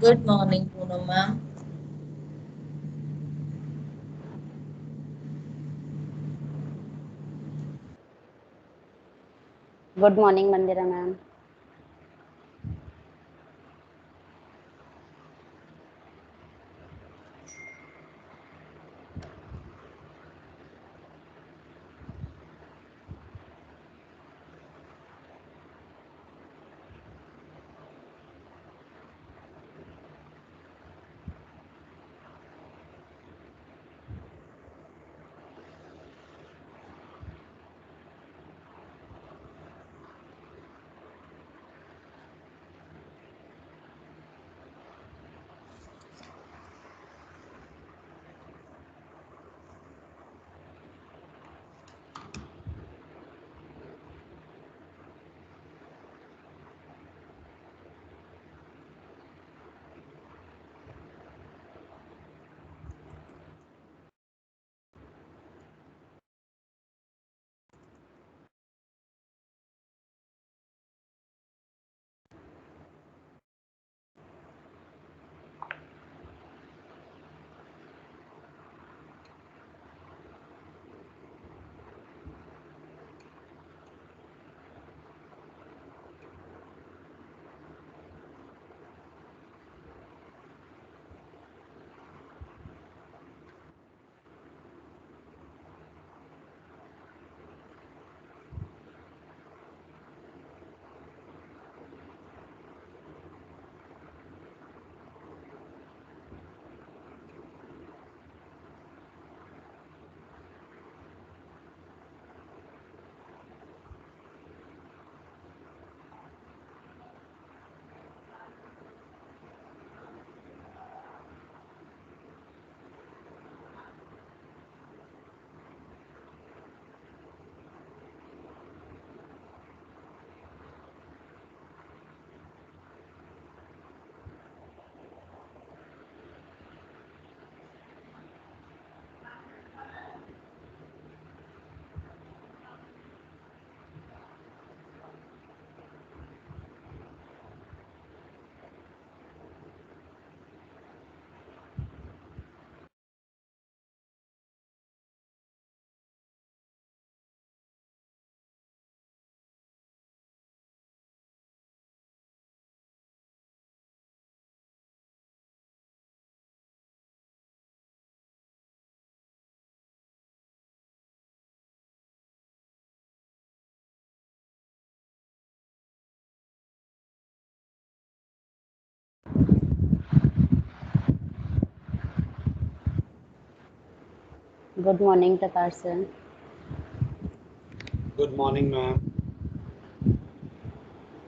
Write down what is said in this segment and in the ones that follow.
Good morning, Poonam ma'am. Good morning, Mandira ma'am. Good morning, Prakash sir. Good morning, ma'am.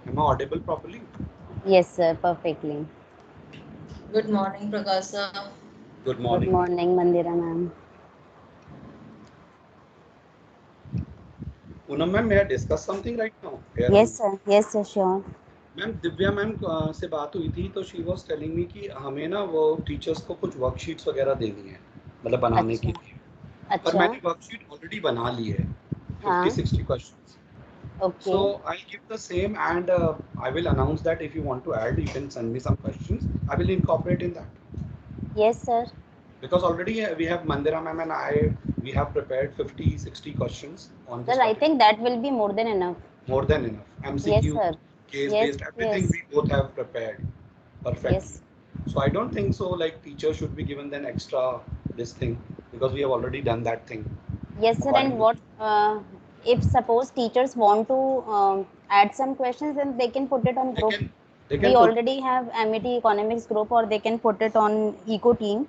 Am I audible properly? Yes, sir, perfectly. Good morning, Prakasa. Good Good morning, ma'am. morning, Mandira ma'am. Poonam ma'am, may I discuss something right now here Yes, only? sir. Yes, sir, sure. Ma'am Divya ma'am से बात हुई थी तो she was telling me कि हमें ना वो teachers को कुछ वर्कशीट्स वगैरह देनी है मतलब बनाने के अच्छा, लिए पर अच्छा, मैंने वर्कशीट ऑलरेडी बना ली है हाँ, 50-60 questions okay. so I'll give the same and I will announce that if you want to add you can send me some questions. I will incorporate in that Yes, sir. because already we have Mandira ma'am and I we have prepared 50-60 questions on this Sir, I topic. think that will be more than enough. More than enough. Yes, MCQ, sir. case Yes, based, everything yes, we both have prepared perfectly. yes. So I don't think so. Like teachers should be given then extra this thing because we have already done that thing Yes, sir. according And to. what if suppose teachers want to add some questions, then they can put it on They group. can they We can put. already have MET economics group, or they can put it on eco team.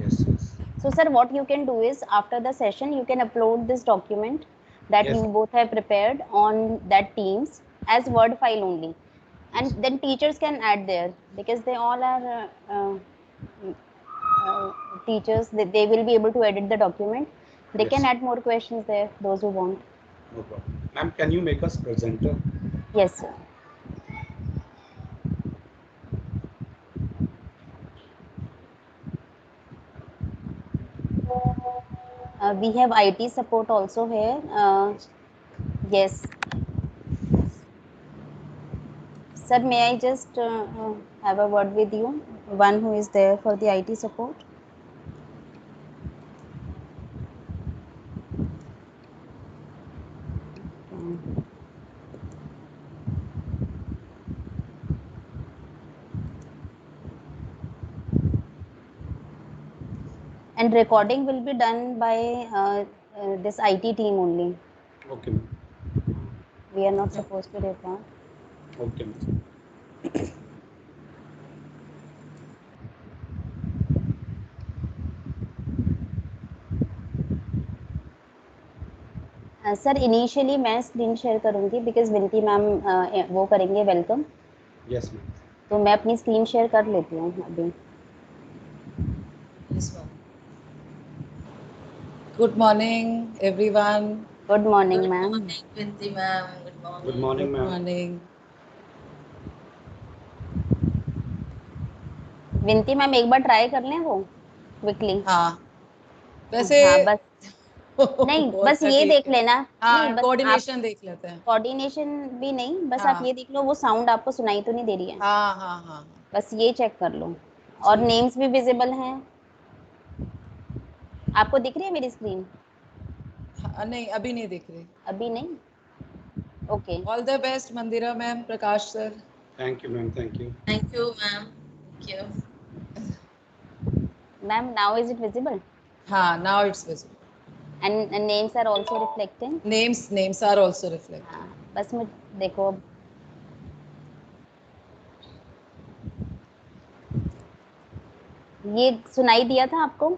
Yes, yes, So, sir, what you can do is after the session, you can upload this document that yes, you both have prepared on that Teams as Word file only, yes, and then teachers can add there because they all are uh, teachers. They will be able to edit the document. They can yes. add more questions there. Those who want. No problem. Ma'am, can you make us presenter? Yes, sir. We have IT support also here. Yes, sir. May I just have a word with you? one who is there for the IT support. Okay. And recording will be done by this IT team only. Okay, ma'am. We are not supposed to record. Okay, ma'am. Sir initially मैं screen share करूंगी because विनती ma'am वो करेंगे welcome, Yes, ma'am. तो मैं अपनी screen share कर लेती हूँ अभी. Yes, ma'am. Good morning, everyone. Good morning Good ma'am. morning, Vinti ma'am. Good morning. Good morning, Good ma'am. morning. विनती मैम एक बार ट्राई कर लें वो क्विकली. हाँ वैसे हाँ बस नहीं, बहुत बस ये सटीक देख है। लेना. नहीं हाँ बस आप कोऑर्डिनेशन देख लेते हैं। कोऑर्डिनेशन भी नहीं, बस आप हाँ ये देख लो वो साउंड आपको सुनाई तो नहीं दे रही है. हाँ हाँ हाँ बस ये चेक कर लो. और ठीक। नेम्स भी विजिबल हैं. आपको दिख रही है मेरी स्क्रीन? हाँ, नहीं अभी नहीं दिख रही। अभी नहीं. Okay all the best Mandira ma'am, Prakash sir. Thank you, ma'am. Thank you. Thank you, ma'am. Thank you. Ma'am now is it visible हाँ now it's visible. And names are also reflecting. Names are also reflect. हाँ बस मुझे देखो अब ये सुनाई दिया था आपको?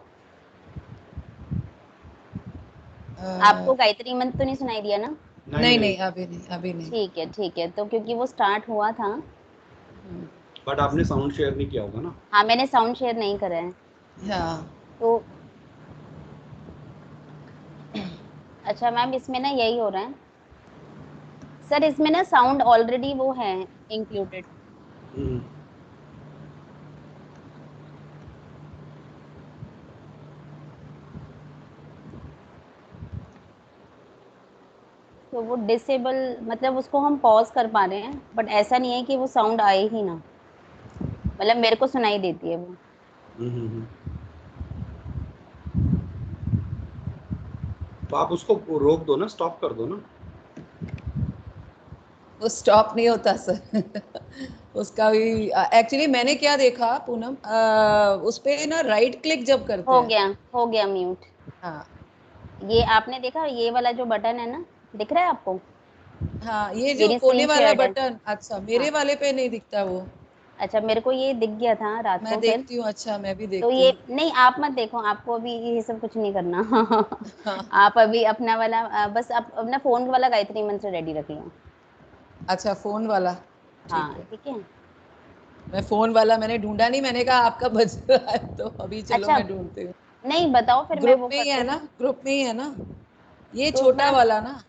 आपको गायत्री मंत्र तो नहीं सुनाई दिया ना? नहीं नहीं अभी नहीं। ठीक है तो क्योंकि वो स्टार्ट हुआ था. But आपने sound share नहीं किया होगा ना? हाँ मैंने साउंड शेयर नहीं करा है. हाँ तो अच्छा मैम इसमें ना यही हो रहा है सर, इसमें ना साउंड ऑलरेडी वो है इंक्लूडेड. हम्म. तो वो डिसेबल मतलब उसको हम पॉज कर पा रहे हैं, बट ऐसा नहीं है कि वो साउंड आए ही ना. मतलब मेरे को सुनाई देती है वो. हम्म. तो आप उसको रोक दो ना, स्टॉप कर दो ना. वो स्टॉप नहीं होता सर उसका भी एक्चुअली मैंने क्या देखा पूनम, उस पे ना राइट क्लिक जब करते हो हैं। गया म्यूट. हाँ ये आपने देखा ये वाला जो बटन है ना, दिख रहा है आपको? हाँ ये जो मेरी कोने स्क्रीन वाला शेयर्ड है. बटन, अच्छा मेरे हाँ वाले पे नहीं दिखता वो। अच्छा मेरे को ये दिख गया था रात मैं को. फिर देखती हूँ, अच्छा मैं भी तो देखती ये हूँ। नहीं, आप मत देखो, आपको अभी ये सब कुछ नहीं करना हाँ आप अभी अपना वाला बस आप अपना फोन वाला गायत्री मंत्र रेडी रख लो. अच्छा फोन वाला, ठीक हाँ है। ठीक है. मैं फोन वाला मैंने ढूंढा नहीं, मैंने कहा आपका बज रहा है तो अभी चलो अच्छा मैं ढूंढती हूँ। नहीं बताओ फिर मैं ग्रुप वो में कर ही है दूँ. ना, ग्रुप में ही है ना ये तो छोटा मैम वाला ना।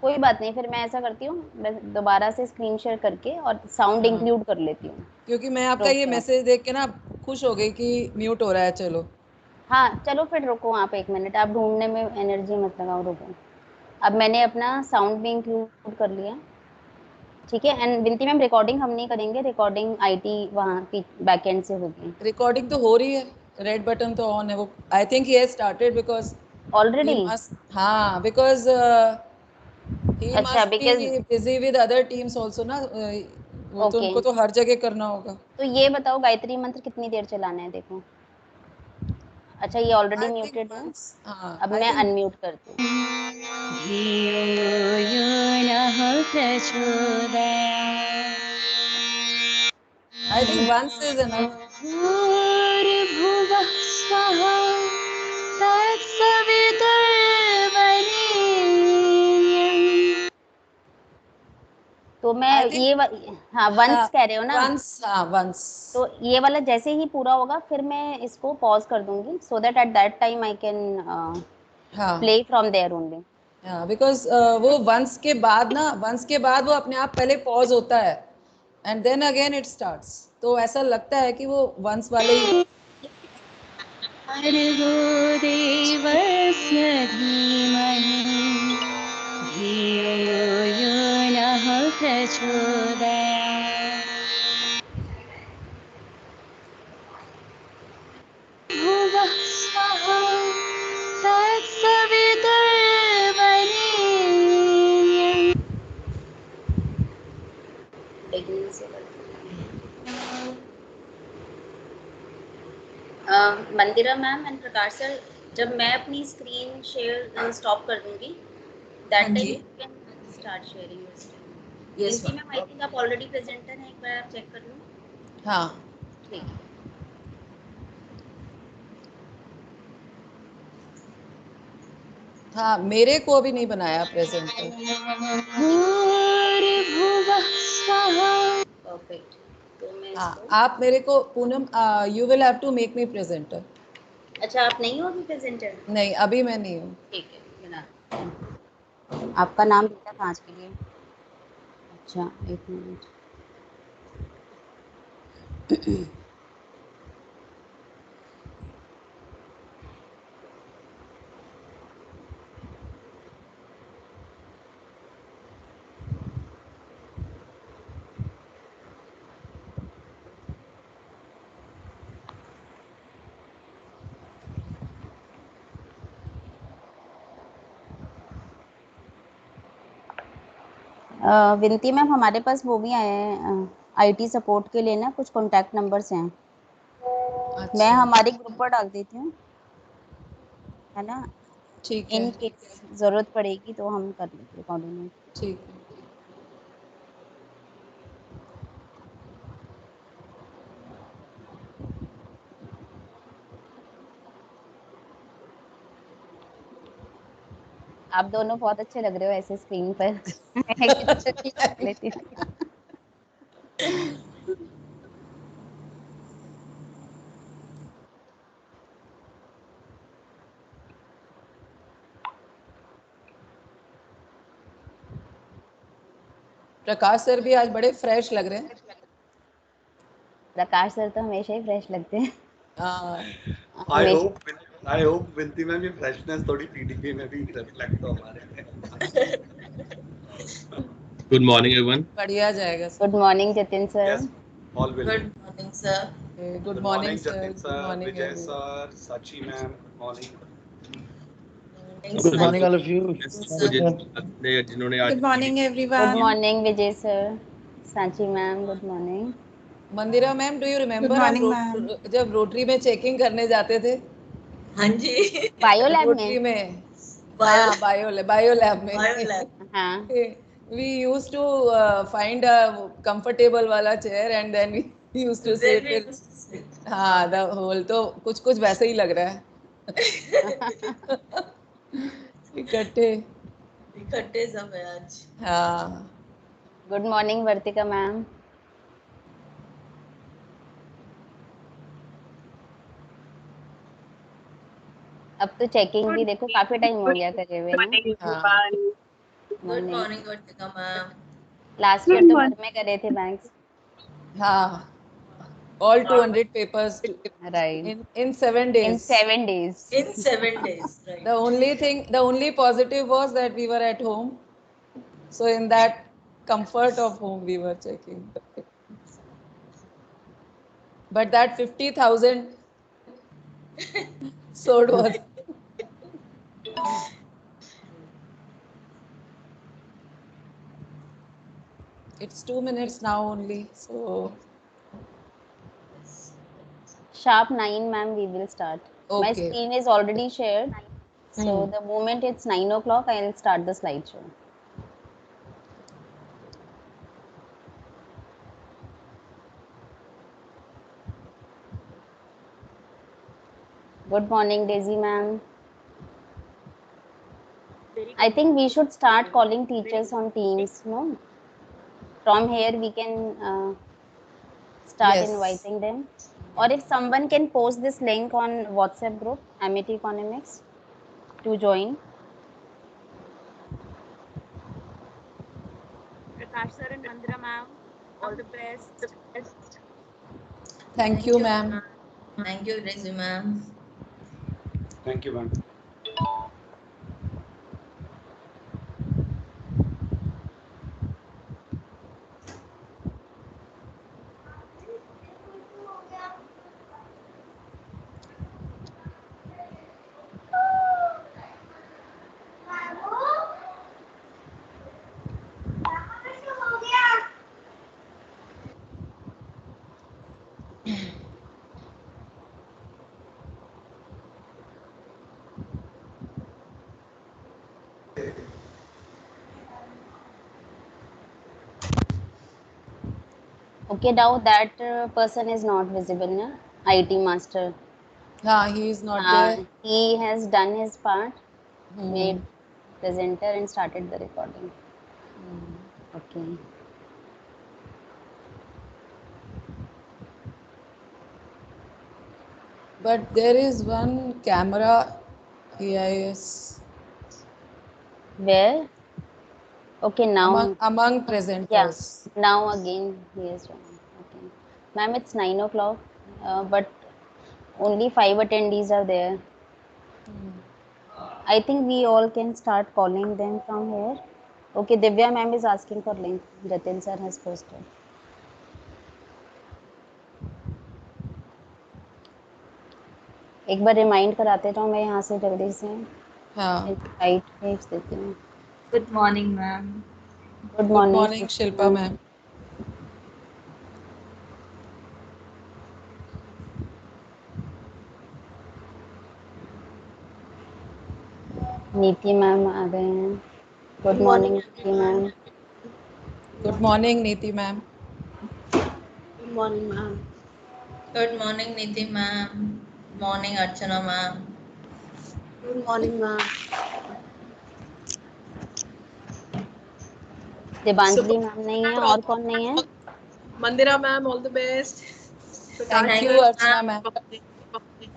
कोई बात नहीं, फिर मैं ऐसा करती हूँ, मैं दोबारा से स्क्रीन शेयर करके और साउंड हाँ इंक्लूड कर लेती हूँ. क्योंकि मैं आपका रुक ये जाओ. मैसेज देख के ना खुश हो गई कि म्यूट हो रहा है। चलो हाँ चलो फिर रुको आप 1 मिनट, आप ढूंढने में एनर्जी मत लगाओ, रुको. अब मैंने अपना साउंड भी इंक्लूड कर लिया. ठीक है. एंड विनती मैम रिकॉर्डिंग हम नहीं करेंगे, रिकॉर्डिंग आईटी वहाँ बैकएंड से होगी रिकॉर्डिंग तो हो रही है, रेड बटन तो ऑन है वो। I think he has started because he already. must, हाँ because he अच्छा must be because busy with other teams also ना, वो तो ओके. उनको तो हर जगह करना होगा। तो ये बताओ गायत्री मंत्र कितनी देर चलाना है, देखो. अच्छा ये ऑलरेडी आई थिंक म्यूटेड है. वंस, हाँ अब आई मैं थिंक अनम्यूट करती हूँ. धियो यो नः प्रचोदयात् I think once is enough. भूर्भुवः स्वः तत्सवितुर्वरेण्यम्. तो मैं आई थिंक हाँ वंस कह रहे हो ना? वंस, हाँ वंस। तो ये वाला जैसे ही पूरा होगा फिर मैं इसको पॉज कर दूंगी, so that at that time I can हाँ प्ले फ्रॉम देयर ओनली. हाँ बिकॉज वो वंस के बाद ना, वंस के बाद वो अपने आप पहले पॉज होता है and then again it starts, तो ऐसा लगता है कि वो वंस वाले ही। भर्गो देवस्य धीमहि धियो यो नः प्रचोदयात्. मंदिरा मैम एंड प्रकाश सर, जब मैं अपनी स्क्रीन शेयर स्टॉप कर दूंगी, दैट हाँ टाइम जी। You can start sharing your screen. Yes, Vinti ma'am. Ma'am, I think आप ऑलरेडी प्रेजेंटर हैं, एक बार आप चेक कर लो। हाँ ठीक है। हाँ, मेरे को अभी नहीं बनाया प्रेजेंटर। भूर्भुवः स्वः परफेक्ट। तो मैं हाँ, इसको, आप मेरे को Poonam, you will have to make me presenter. अच्छा आप नहीं हो अभी प्रेजेंटर? नहीं, अभी मैं नहीं हूँ। ठीक है, बना। आपका नाम लिखा था आज के लिए। अच्छा, एक मिनट। विनती मैम, हमारे पास वो भी आए हैं आईटी सपोर्ट के लिए ना, कुछ कॉन्टैक्ट नंबर्स हैं। मैं अच्छा, हमारे ग्रुप पर डाल देती हूँ, है ना। ठीक है, इन केस जरूरत पड़ेगी तो हम कर लेंगे कोऑर्डिनेट। ठीक है। आप दोनों बहुत अच्छे लग रहे हो ऐसे स्क्रीन पर। मैं कुछ देख लेती हूँ। प्रकाश सर भी आज बड़े फ्रेश लग रहे हैं। प्रकाश सर तो हमेशा ही फ्रेश लगते हैं। हाँ, आई हमेशा। होप विनती मैम ये फ्रेशनेस थोड़ी पीडीपी में भी रिफ्लेक्ट हो हमारे में। Good morning, everyone. बढ़िया जाएगा sir. Good morning Jatin sir. Yes, all will. Good morning sir. Good morning sir, Jatin good sir, morning Vijay everyone. sir, Sachi ma'am, good morning. Good morning, all of you. जिन्होंने आज Good morning, good everyone. Morning Vijay sir, Sanchi ma'am, good morning. Mandira ma'am, do you Good remember हम morning, ma'am. जब rotary में checking करने जाते थे? हाँ जी। Bio lab rotary में। में, हाँ, बायो लैब में। बायोलैब। हाँ, We used to find a comfortable वाला chair and then we used to Then sit we with, used to sit. हाँ, the whole, तो कुछ कुछ वैसे ही लग रहा है। इकट्ठे। इकट्ठे सब है आज। हाँ, गुड मॉर्निंग वर्तिका मैम। अब तो चेकिंग भी देखो काफी टाइम हो गया करे हुए ना। हाँ, गुड मॉर्निंग। मॉर्निंग वर्तिका मैम। लास्ट ईयर तो घर में करे थे बैंक्स। हाँ, all 200 papers right, in 7 in days. 7 days। In 7 days, right? The only positive was that we were at home. So in that comfort of home, we were checking. But that 50,000 sword was. It's 2 minutes now only. So Sharp 9 ma'am, we will start. My okay. screen is already shared. So the moment it's 9 o'clock, I'll start the slideshow. Good morning, Daisy ma'am. I think we should start calling teachers on Teams, no? From here, we can start Yes. inviting them. Or if someone can post this link on WhatsApp group, Amity Economics, to join. Prakash sir and Mandira ma'am, all the best. Thank you, ma'am. Thank you, Daisy ma'am. Thank you ma'am. Okay, now that person is not visible, na? IT master. He is not there. He has done his part, Hmm. made presenter and started the recording. Okay. But there is one camera AIS Where? Okay, now. among Yeah. presenters. Now again he is joining. Okay. Ma'am, it's 9 o'clock, but only 5 attendees are there. I think we all can start calling them from here. Okay, Divya ma'am is asking for link. Jatin sir has posted. एक बार remind कराते तो मैं यहाँ से जल्दी से हाँ. Invite भेज देती हूँ. Good morning, ma'am. Good Good morning, Shilpa ma'am. नीति मैम आ गए हैं. गुड मॉर्निंग नीति ma'am. Good morning, Neeti ma'am. Good morning, Niti ma'am. Morning, Archana ma'am. Good morning, ma'am. Devanjali ma'am नहीं है. और कौन नहीं है? Mandira ma'am, all the best. Thank you, Archana ma'am.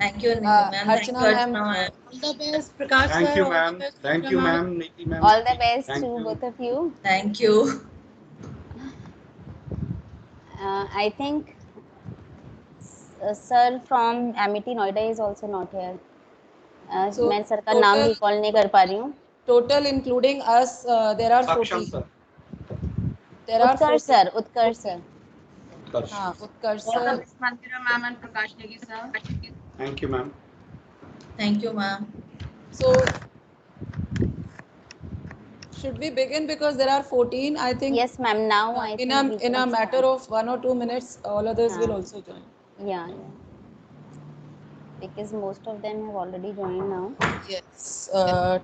Thank you, Niti ma'am. Thank Archana you, ma'am. Archana ma'am. All the best, Prakash Thank sir. you, all the ma'am. best, Thank Shilpa you, ma'am. ma'am. Neeti ma'am. All the best Thank to you. both of you. Thank you. I think sir from Amity Noida is also not here. So मैं sir का नाम total- recall नहीं कर पा रही हूँ. Total including us, there are Saksham 14. sir. There are 14. Utkarsh sir. Utkarsh. हाँ, Utkarsh All the sir. best, Mandira ma'am and Prakash Negi sir. Thank you, ma'am. Thank you, ma'am. So should we begin because there are 14? I think Yes, ma'am. Now I in think we a can matter start. of 1 or 2 minutes, all others will Yeah. also join. Yeah. Because most of them have already joined now. Yes.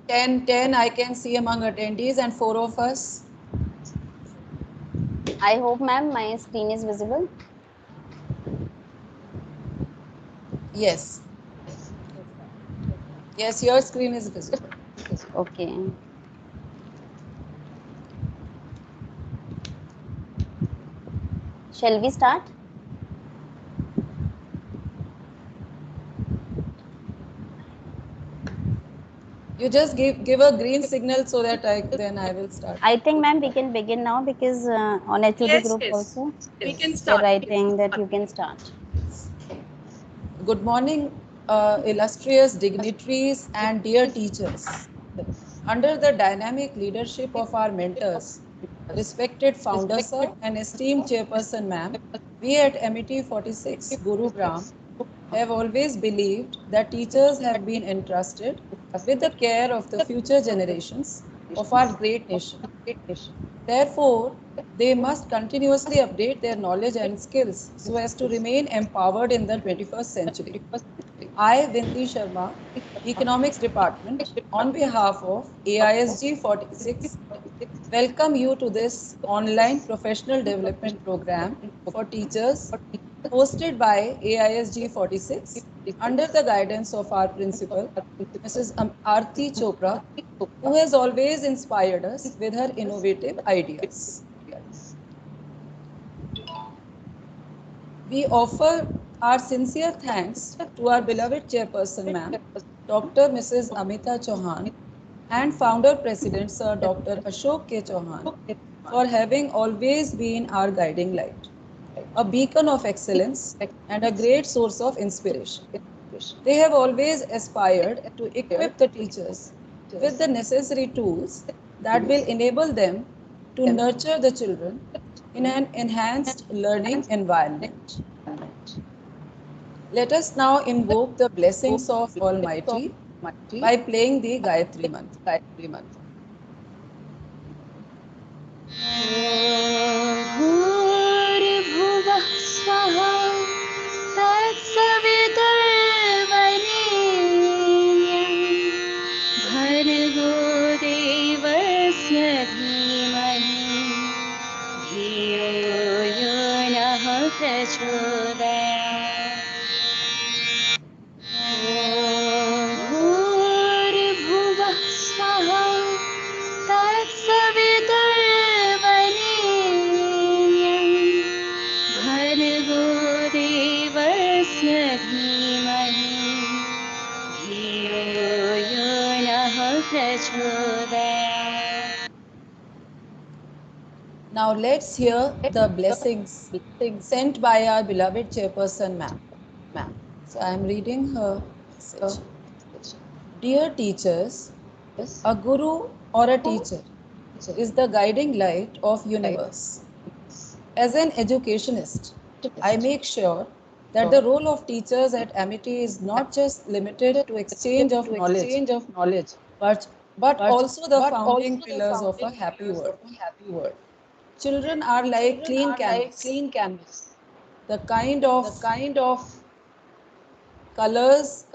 10 I can see among attendees and 4 of us. I hope, ma'am, my screen is visible. Yes. Yes, your screen is visible. Okay. Shall we start? You just give a green signal so that then I will start. I think, ma'am, we can begin now because on HOD Yes, group yes. also We can they're start. writing that you can start. Good morning, illustrious dignitaries and dear teachers. Under the dynamic leadership of our mentors, respected founder sir and esteemed chairperson ma'am, we at MIT 46 Gurugram have always believed that teachers have been entrusted with the care of the future generations of our great nation. Therefore, they must continuously update their knowledge and skills so as to remain empowered in the 21st century. I, Vinti Sharma, Economics Department, on behalf of AISG 46, welcome you to this online professional development program for teachers hosted by AISG 46 under the guidance of our principal, Mrs. Aarti Chopra, who has always inspired us with her innovative ideas. We offer our sincere thanks to our beloved chairperson, ma'am, Dr. Mrs. Amita Chauhan, and founder president, Sir Dr. Ashok K. Chauhan, for having always been our guiding light, a beacon of excellence and a great source of inspiration. They have always aspired to equip the teachers with the necessary tools that will enable them to nurture the children in an enhanced learning environment. Let us now invoke the blessings of Almighty by playing the Gayatri Mantra. भूर्भुवः स्वः तत्सवितुर्वरेण्यं भर्गो देवस्य धीमहि धियो यो नः भूर्भुवः स्वः तत्सवितुर्वरेण्यं भर्गो देवस्य धीमहि धियो यो नः प्रचोदयात्. Now let's hear the blessings sent by our beloved chairperson, ma'am. So I am reading her message. Dear teachers, a guru or a teacher is the guiding light of universe. As an educationist, I make sure that the role of teachers at Amity is not just limited to exchange of knowledge, but also the founding pillars of a happy world. Children are like clean canvas. The kind of colors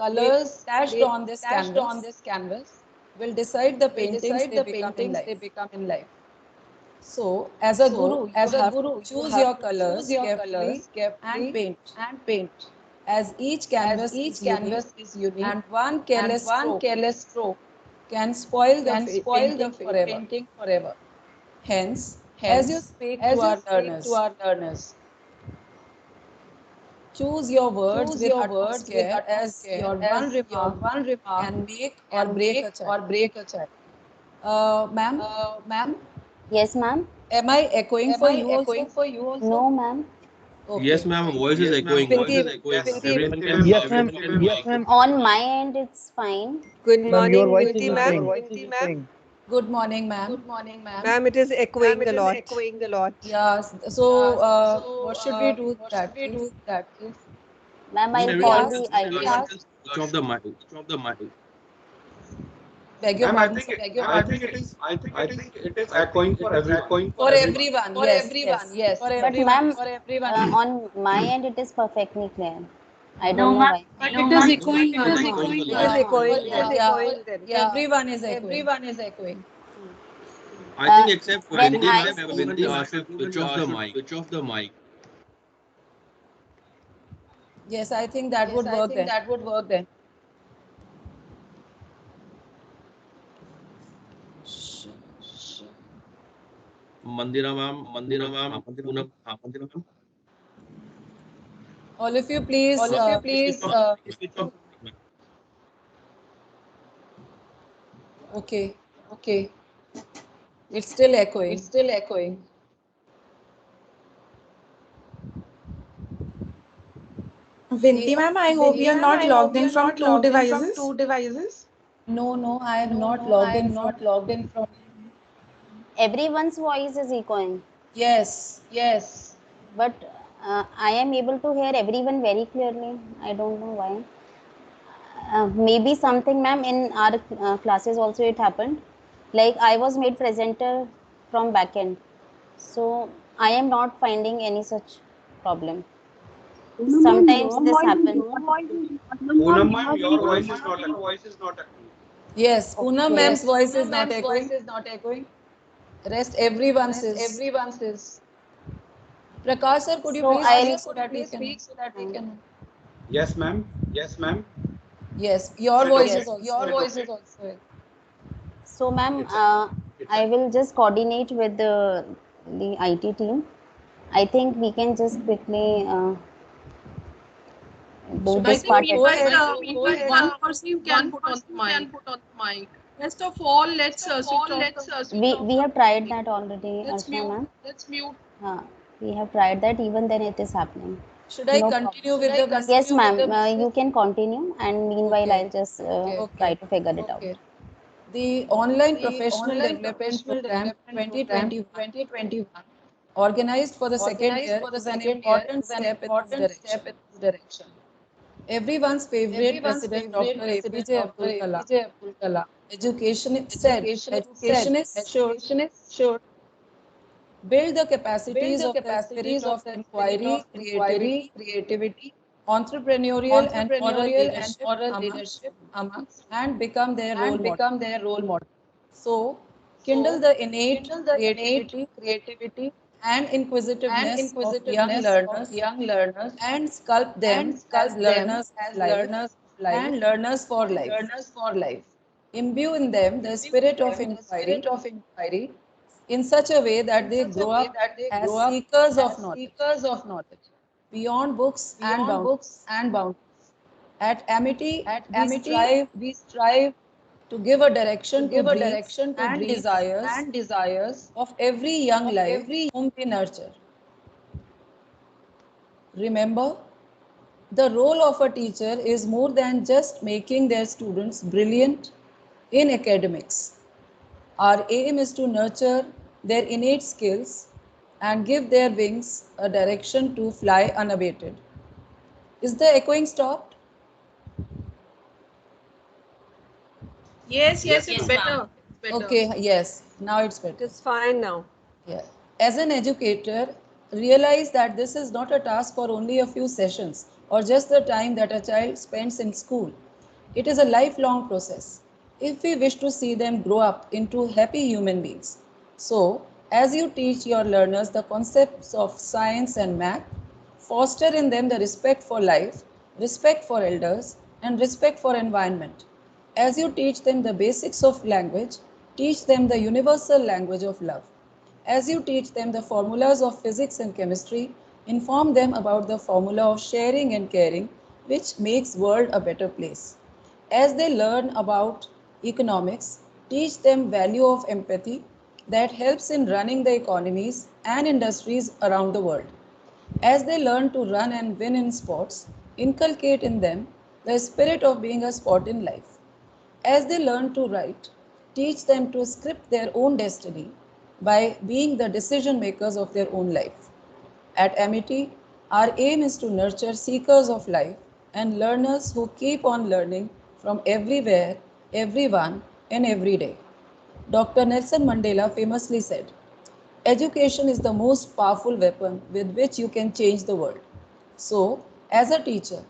dashed on this canvas will decide the paintings they become in life. So, as a guru, you have to choose your colors carefully and paint. As each canvas is unique, and one careless stroke can spoil the painting forever. Hence, as you speak to our learners, choose your words with utmost care, as your one remark can make or break a child. Ma'am, Yes, ma'am. am I echoing for you also? No, ma'am. Okay. Yes, ma'am. Voice is echoing. Everyone can. Yes, ma'am. Yes, ma'am. On my end, it's fine. Good Ma'am, morning, your voice Vinti is ma'am. echoing. Good morning, ma'am. Ma'am, it is echoing a lot. Yes. So, what should we do that, please? Ma'am, I'll Everyone call can the switch IT. switch off the mic. Beg your Ma'am, pardon, sir. I think it is echoing for everyone. For everyone, yes. For But everyone. ma'am, on my end, it is perfectly clear. I No, don't know ma'am, why. but it is echoing a It is lot. echoing a It is lot. echoing then. Everyone is echoing. I think except When Vinti, I ma'am, Vinti asked you to switch off the mic. Yes, I think that would work then. Mandira ma'am. Mandira ma'am. All of you, please. Switch off. Okay. It's still echoing. Vinti ma'am, I hope you are not logged in from two devices. No, I am not logged in from. everyone's voice is echoing, Yes. but I am able to hear everyone very clearly. I don't know why. Maybe something, ma'am, in our classes also it happened. Like I was made presenter from backend, so I am not finding any such problem. Sometimes this happens. Poonam ma'am, your voice is not echoing. Yes, Poonam Okay. ma'am's voice is not echoing. Rest everyone's is. Prakash sir, could you So please I'll- speak so that we can? Yes, ma'am. Yes, your voice is also. So, ma'am, I will just coordinate with the IT team. I think we can just quickly do Should this I part. go ahead? One person you can put on the mic. Rest of all, let's switch off. We have tried that already, Let's Archana ma'am. mute. We have tried that. Even then, it is happening. Should I No continue with the message? Yes, ma'am. You can continue, and meanwhile, Okay. I'll just try to figure it out. The Online Professional Development Program 2021, organized for the second year, is an important step in this direction. Everyone's favorite President, Dr. APJ Abdul Kalam. Educationists should build the capacities of the spirit of inquiry, creativity, entrepreneurial and moral leadership amongst and become their role model. So, kindle the innate creativity, and inquisitiveness of young learners and sculpt them as learners of life and learners for life. Imbue in them the spirit of inquiry in such a way that they grow up as seekers of knowledge beyond books and boundaries. At Amity, we strive to give a direction to dreams and desires of every young life whom we nurture. Remember, the role of a teacher is more than just making their students brilliant in academics. Our aim is to nurture their innate skills and give their wings a direction to fly unabated. Is the echoing stopped? Yes, Yes, it's ma'am. better. Okay, yes, now it's better. It is fine now. Yeah. As an educator, realize that this is not a task for only a few sessions or just the time that a child spends in school. It is a lifelong process if we wish to see them grow up into happy human beings. So, as you teach your learners the concepts of science and math, foster in them the respect for life, respect for elders, and respect for environment. As you teach them the basics of language, teach them the universal language of love. As you teach them the formulas of physics and chemistry, inform them about the formula of sharing and caring, which makes world a better place. As they learn about economics, teach them value of empathy that helps in running the economies and industries around the world. As they learn to run and win in sports, inculcate in them the spirit of being a sport in life. As they learn to write, teach them to script their own destiny by being the decision makers of their own life. At Amity, our aim is to nurture seekers of life and learners who keep on learning from everywhere, everyone, and every day. Dr. Nelson Mandela famously said, education is the most powerful weapon with which you can change the world. So, as a teacher,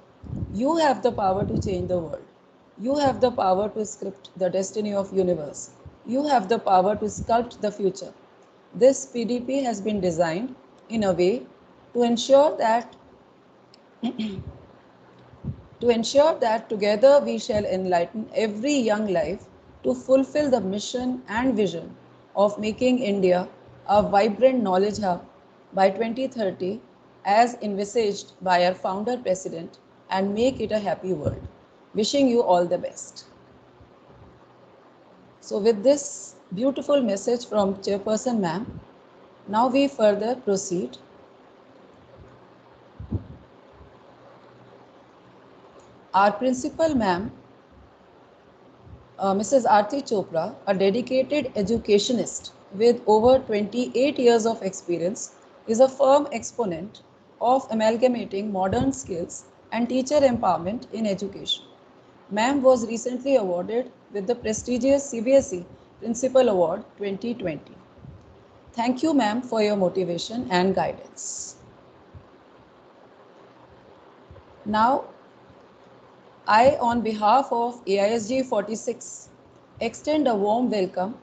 you have the power to change the world. You have the power to script the destiny of universe. You have the power to sculpt the future. This PDP has been designed in a way to ensure that together we shall enlighten every young life to fulfill the mission and vision of making India a vibrant knowledge hub by 2030 as envisaged by our founder president and make it a happy world. Wishing you all the best. So with this beautiful message from Chairperson Ma'am, now we further proceed. Our principal ma'am, Mrs. Aarti Chopra, a dedicated educationist with over 28 years of experience, is a firm exponent of amalgamating modern skills and teacher empowerment in education. Ma'am was recently awarded with the prestigious CBSE Principal Award 2020. Thank you, ma'am, for your motivation and guidance. Now, I, on behalf of AISG 46, extend a warm welcome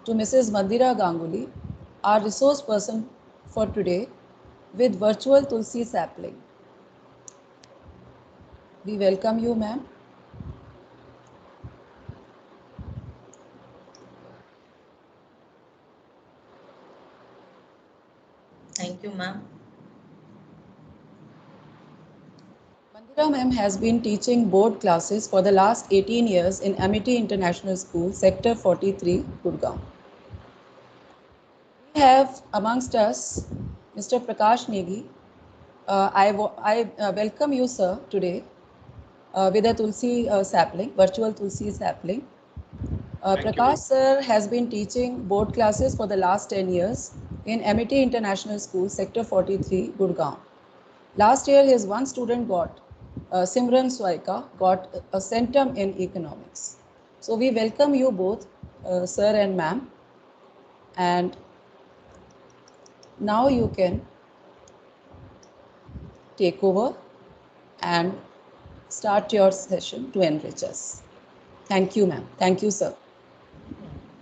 to Mrs. Mandira Ganguly, our resource person for today, with virtual Tulsi sapling. We welcome you, ma'am. Thank you, ma'am. Mandira ma'am has been teaching board classes for the last 18 years in Amity International School, Sector 43, Gurgaon. We have amongst us Mr. Prakash Negi. I welcome you, sir, today with a Tulsi sapling, virtual Tulsi sapling. Prakash sir has been teaching board classes for the last 10 years in Amity International School, Sector 43, Gurgaon. Last year, his one student got, Simran Swaika, got a centum in economics. So we welcome you both, sir and ma'am. And now you can take over and start your session to enrich us. Thank you, ma'am. Thank you, sir.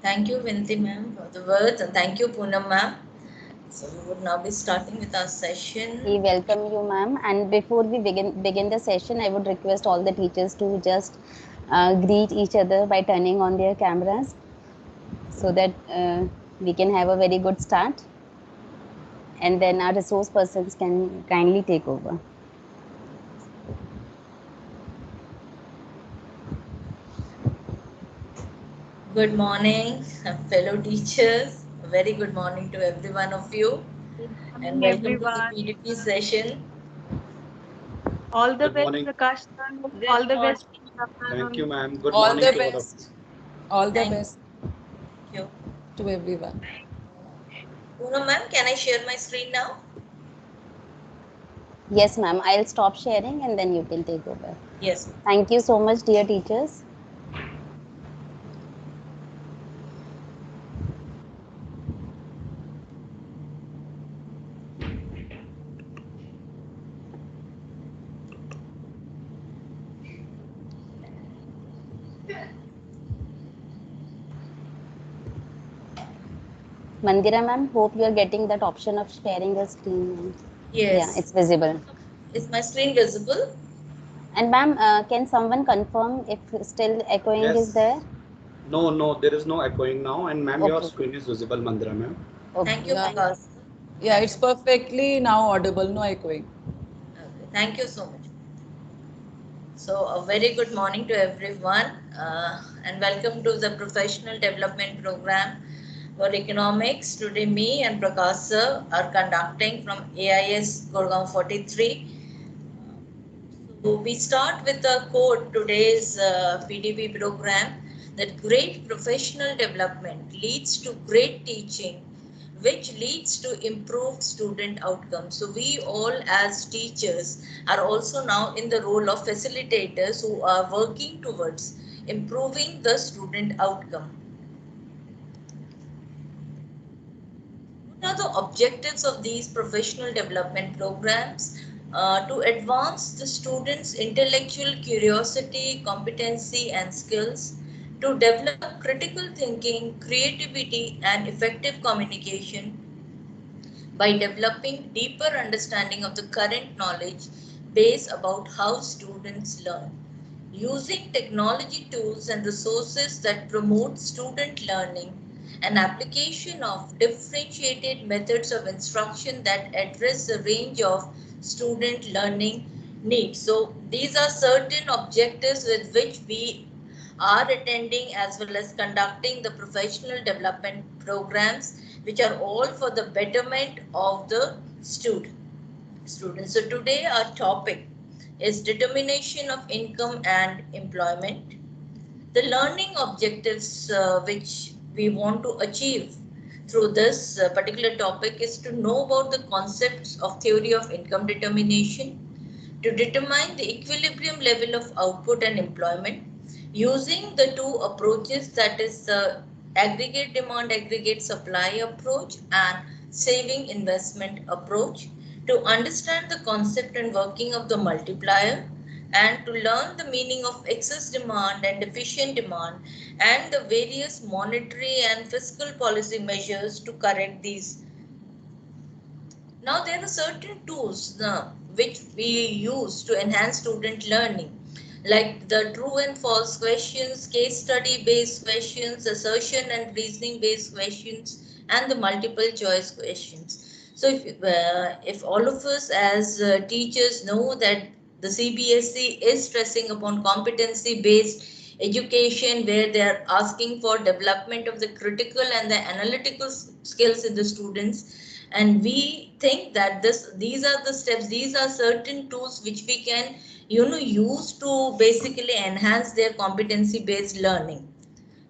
Thank you, Vinti ma'am, for the words, and thank you, Poonam ma'am. So we would now be starting with our session. We welcome you, ma'am. And before we begin the session, I would request all the teachers to just greet each other by turning on their cameras, so that we can have a very good start. And then our resource persons can kindly take over. Good morning, fellow teachers. A very good morning to every one of you. And welcome to the PDP session. All the Good best, morning. Prakash sir. All the best. Thank you, ma'am. Good All morning the to all of you. best. All the Thank best you. to everyone. Poonam ma'am, can I share my screen now? Yes, ma'am. I'll stop sharing and then you can take over. Yes. Thank you so much, dear teachers. Mandira ma'am, hope you are getting that option of sharing the screen. Yes. Yeah, it's visible. Is my screen visible? And ma'am, can someone confirm if still echoing Yes. is there? No, there is no echoing now. And ma'am, your Okay. screen is visible, Mandira ma'am. Okay. Thank you, Yeah. Prakash. Yeah, it's perfectly now audible, no echoing. Okay, thank you so much. So a very good morning to everyone and welcome to the Professional Development Program for Economics. Today me and Prakash sir are conducting from AIS Gurgaon 43. So we start with the quote today's PDP program that great professional development leads to great teaching, which leads to improved student outcomes. So we all as teachers are also now in the role of facilitators who are working towards improving the student outcome. What are the objectives of these professional development programs? To advance the students' intellectual curiosity, competency, and skills, to develop critical thinking, creativity, and effective communication by developing deeper understanding of the current knowledge base about how students learn. Using technology tools and resources that promote student learning, an application of differentiated methods of instruction that address the range of student learning needs. So these are certain objectives with which we are attending as well as conducting the professional development programs, which are all for the betterment of the students. So today our topic is determination of income and employment. The learning objectives which we want to achieve through this particular topic is to know about the concepts of theory of income determination, to determine the equilibrium level of output and employment using the two approaches, that is the aggregate demand, aggregate supply approach and saving investment approach, to understand the concept and working of the multiplier, and to learn the meaning of excess demand and deficient demand and the various monetary and fiscal policy measures to correct these. Now there are certain tools which we use to enhance student learning, like the true and false questions, case study based questions, assertion and reasoning based questions, and the multiple choice questions. So if all of us as teachers know that the CBSE is stressing upon competency based education, where they are asking for development of the critical and the analytical skills in the students, and we think that these are the steps, these are certain tools which we can use to basically enhance their competency based learning.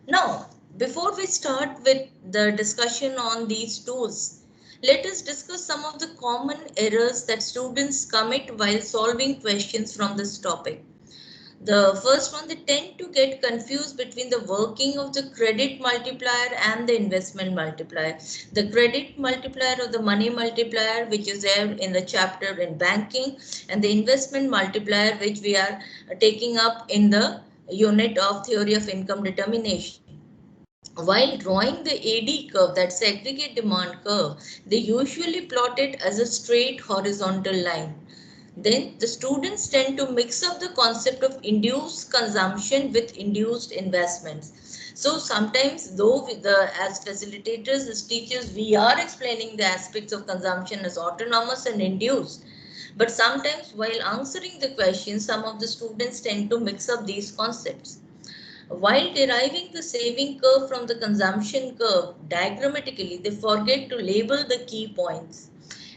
Now before we start with the discussion on these tools, let us discuss some of the common errors that students commit while solving questions from this topic. The first one, they tend to get confused between the working of the credit multiplier and the investment multiplier. The credit multiplier or the money multiplier, which is there in the chapter in banking, and the investment multiplier, which we are taking up in the unit of theory of income determination. While drawing the AD curve, that's the aggregate demand curve, they usually plot it as a straight horizontal line. Then the students tend to mix up the concept of induced consumption with induced investments. So sometimes, though as facilitators, as teachers, we are explaining the aspects of consumption as autonomous and induced. But sometimes while answering the question, some of the students tend to mix up these concepts. While deriving the saving curve from the consumption curve diagrammatically, they forget to label the key points.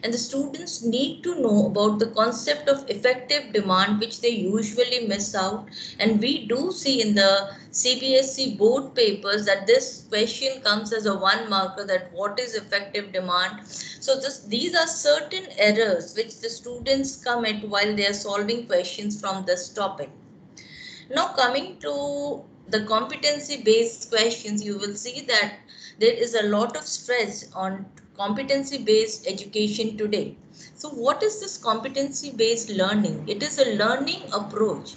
And the students need to know about the concept of effective demand, which they usually miss out. And we do see in the CBSE board papers that this question comes as a one marker, that what is effective demand. So these are certain errors which the students commit while they are solving questions from this topic. Now coming to the competency based questions, you will see that there is a lot of stress on competency based education today. So what is this competency based learning? It is a learning approach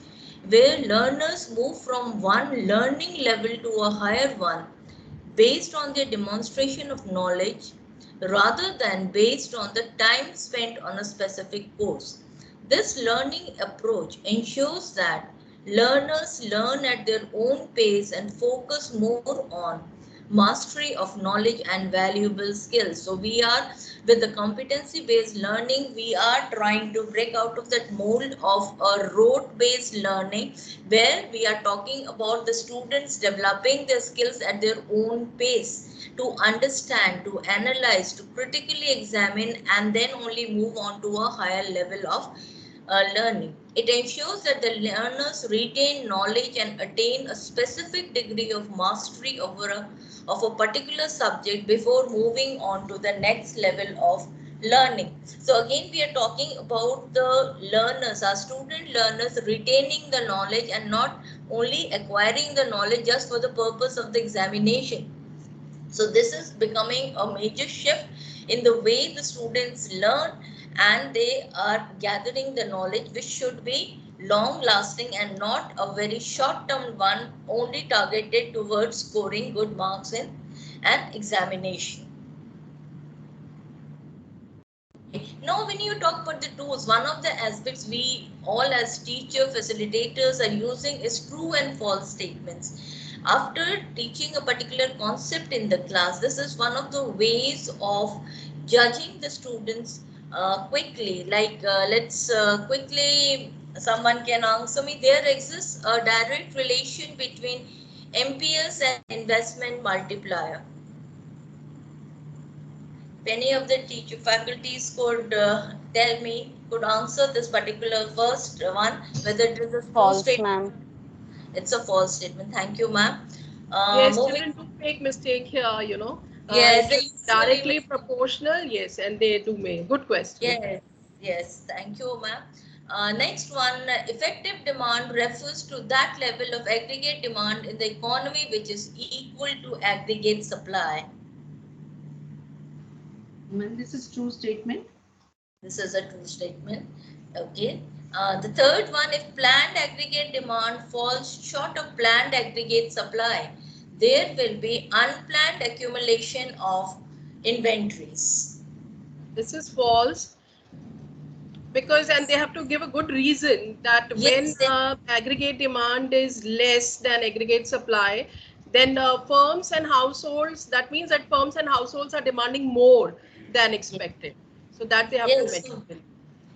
where learners move from one learning level to a higher one based on their demonstration of knowledge rather than based on the time spent on a specific course. This learning approach ensures that learners learn at their own pace and focus more on mastery of knowledge and valuable skills. So we are, with the competency based learning, we are trying to break out of that mold of a rote based learning, where we are talking about the students developing their skills at their own pace to understand, to analyze, to critically examine, and then only move on to a higher level of learning. It ensures that the learners retain knowledge and attain a specific degree of mastery of a particular subject before moving on to the next level of learning. So again, we are talking about the learners, our student learners retaining the knowledge and not only acquiring the knowledge just for the purpose of the examination. So this is becoming a major shift in the way the students learn, and they are gathering the knowledge which should be long lasting and not a very short term one only targeted towards scoring good marks in an examination. Now, when you talk about the tools, one of the aspects we all as teacher facilitators are using is true and false statements. After teaching a particular concept in the class, this is one of the ways of judging the students quickly. Like, let's quickly, someone can answer me, there exists a direct relation between MPS and investment multiplier. If any of the teacher faculties could tell me, could answer this particular first one, whether it is a true False, statement. ma'am. It's a false statement. Thank you, ma'am. Yes, Moving. children do make mistake here, you know. Yes, It they should be usually directly make. proportional, yes, and they do make. Good question. Yes, yes. Thank you, ma'am. Next one, effective demand refers to that level of aggregate demand in the economy which is equal to aggregate supply. Ma'am, this is true statement. This is a true statement. Okay. The third one, if planned aggregate demand falls short of planned aggregate supply, there will be unplanned accumulation of inventories. This is false, because and they have to give a good reason that Yes, when aggregate demand is less than aggregate supply, then firms and households, that means that firms and households are demanding more than expected. So that they have to yes. mention.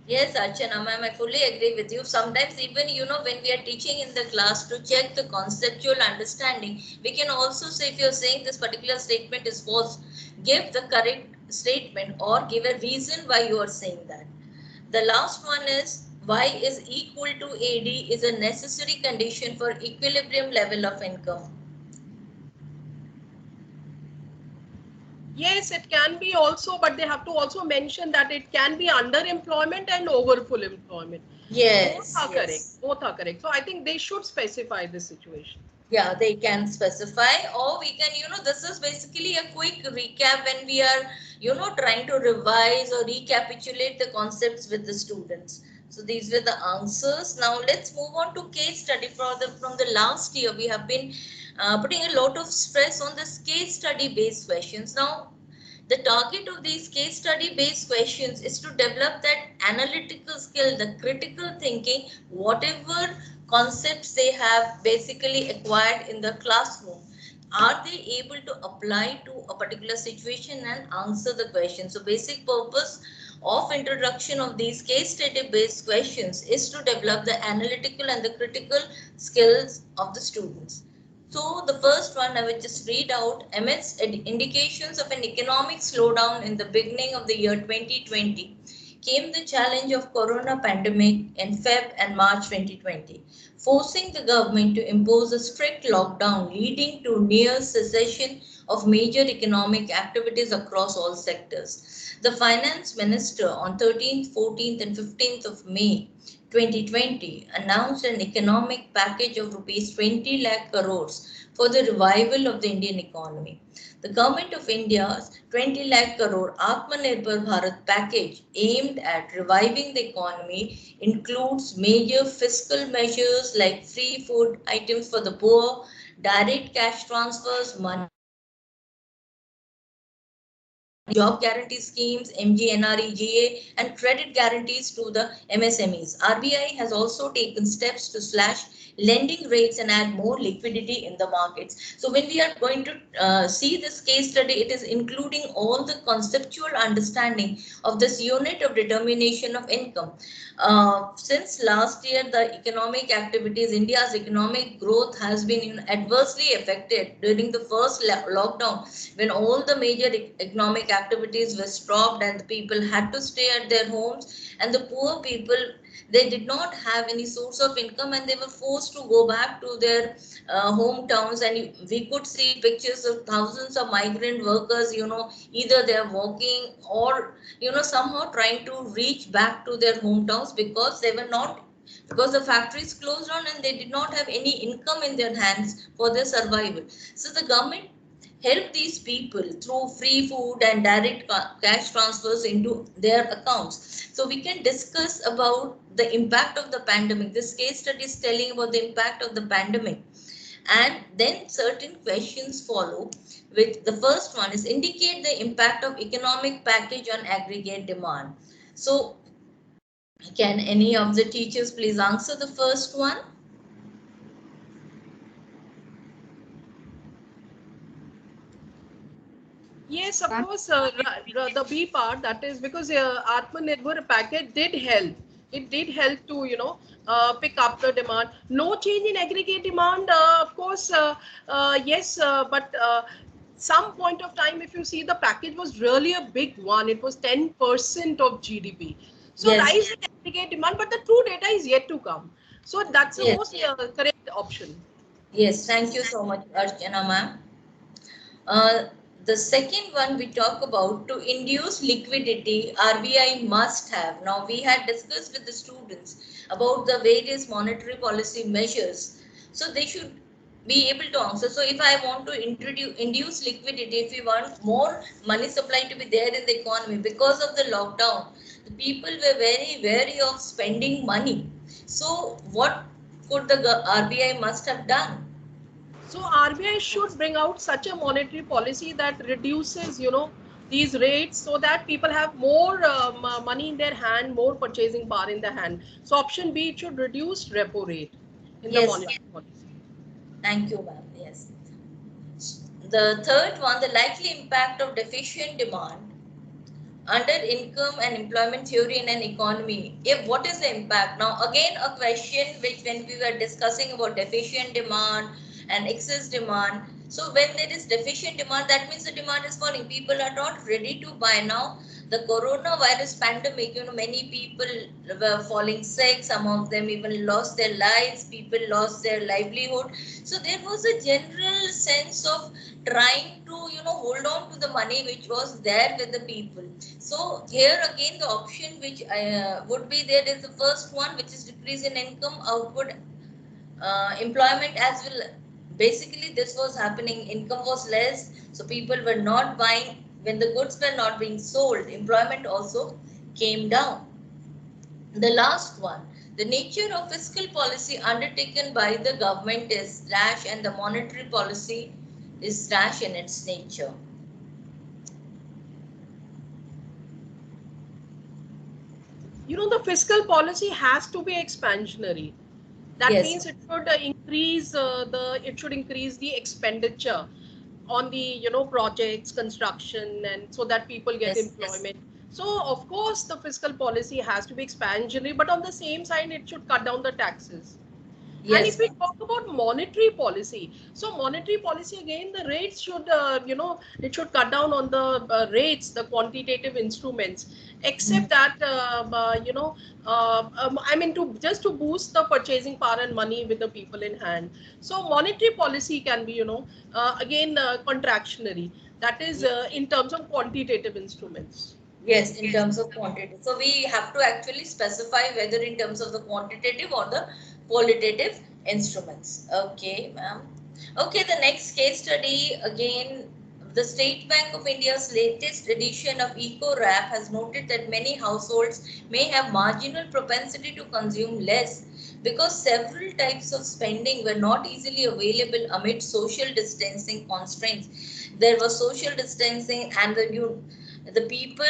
Yes, Archana ma'am, I fully agree with you. Sometimes even, you know, when we are teaching in the class to check the conceptual understanding, we can also say, if you're saying this particular statement is false, give the correct statement or give a reason why you are saying that. The last one is Y is equal to AD is a necessary condition for equilibrium level of income. Yes, it can be also, but they have to also mention that it can be underemployment and over full employment. Yes, Both are correct. Both are correct. So I think they should specify this situation. Yeah, they can specify, or we can, you know, this is basically a quick recap when we are, you know, trying to revise or recapitulate the concepts with the students. So these were the answers. Now let's move on to case study from the last year. We have been putting a lot of stress on the case study based questions. Now, the target of these case study based questions is to develop that analytical skill, the critical thinking, whatever concepts they have basically acquired in the classroom. Are they able to apply to a particular situation and answer the question? So basic purpose of introduction of these case study based questions is to develop the analytical and the critical skills of the students. So the first one I will just read out. Amidst indications of an economic slowdown in the beginning of the year 2020 came the challenge of corona pandemic in Feb and March 2020, forcing the government to impose a strict lockdown leading to near cessation of major economic activities across all sectors. The finance minister on 13th, 14th and 15th of May 2020 announced an economic package of rupees 20 lakh crores for the revival of the Indian economy. The Government of India's 20 lakh crore Atmanirbhar Bharat package aimed at reviving the economy includes major fiscal measures like free food items for the poor, direct cash transfers, money job guarantee schemes, MGNREGA, and credit guarantees to the MSMEs. RBI has also taken steps to slash lending rates and add more liquidity in the markets. So when we are going to see this case study, it is including all the conceptual understanding of this unit of determination of income. Since last year, the economic activities, India's economic growth has been adversely affected during the first lockdown when all the major economic activities were stopped and the people had to stay at their homes, and the poor people, they did not have any source of income and they were forced to go back to their hometowns. And we could see pictures of thousands of migrant workers, either they're walking or somehow trying to reach back to their hometowns because they were not, because the factories closed down and they did not have any income in their hands for their survival. So the government help these people through free food and direct cash transfers into their accounts. So we can discuss about the impact of the pandemic. This case study is telling about the impact of the pandemic. And then certain questions follow, which the first one is indicate the impact of economic package on aggregate demand. So can any of the teachers please answer the first one? Yes, of course, the B part, that is because Atmanirbhar package did help. It did help to, pick up the demand. No change in aggregate demand, of course, yes, but some point of time, if you see, the package was really a big one. It was 10% of GDP. So Yes. rise in aggregate demand, but the true data is yet to come. So that's the most correct option. Yes, thank you so much, Archana ma'am. The second one we talk about, to induce liquidity, RBI must have. Now we had discussed with the students about the various monetary policy measures. So they should be able to answer. So if I want to induce liquidity, if we want more money supply to be there in the economy, because of the lockdown, the people were very wary of spending money. So what could the RBI must have done? So RBI should bring out such a monetary policy that reduces, these rates so that people have more money in their hand, more purchasing power in their hand. So option B, it should reduce repo rate in the monetary policy. Thank you, ma'am. Yes. The third one, the likely impact of deficient demand under income and employment theory in an economy. If what is the impact? Now, again, a question which when we were discussing about deficient demand and excess demand. So when there is deficient demand, that means the demand is falling. People are not ready to buy now. The coronavirus pandemic, many people were falling sick. Some of them even lost their lives. People lost their livelihood. So there was a general sense of trying to, hold on to the money which was there with the people. So here again, the option which would be there is the first one, which is decrease in income, output, employment as well. Basically, this was happening. Income was less, so people were not buying. When the goods were not being sold, employment also came down. The last one, The nature of fiscal policy undertaken by the government is dash and the monetary policy is dash in its nature. You know, the fiscal policy has to be expansionary. That Yes. means it should increase the expenditure on the, you know, projects, construction, and so that people get Yes, employment. So of course the fiscal policy has to be expansionary, but on the same side it should cut down the taxes. And if Yes, we talk about monetary policy, so monetary policy again, the rates should, you know, it should cut down on the rates, the quantitative instruments, except that, you know, I mean, to boost the purchasing power and money with the people in hand. So monetary policy can be, you know, again, contractionary. That is in terms of quantitative instruments. Yes, in terms of quantity. So we have to actually specify whether in terms of the quantitative or the qualitative instruments. Okay, ma'am. Okay, the next case study again. The State Bank of India's latest edition of Eco-Rap has noted that many households may have marginal propensity to consume less because several types of spending were not easily available amid social distancing constraints. There was social distancing and the people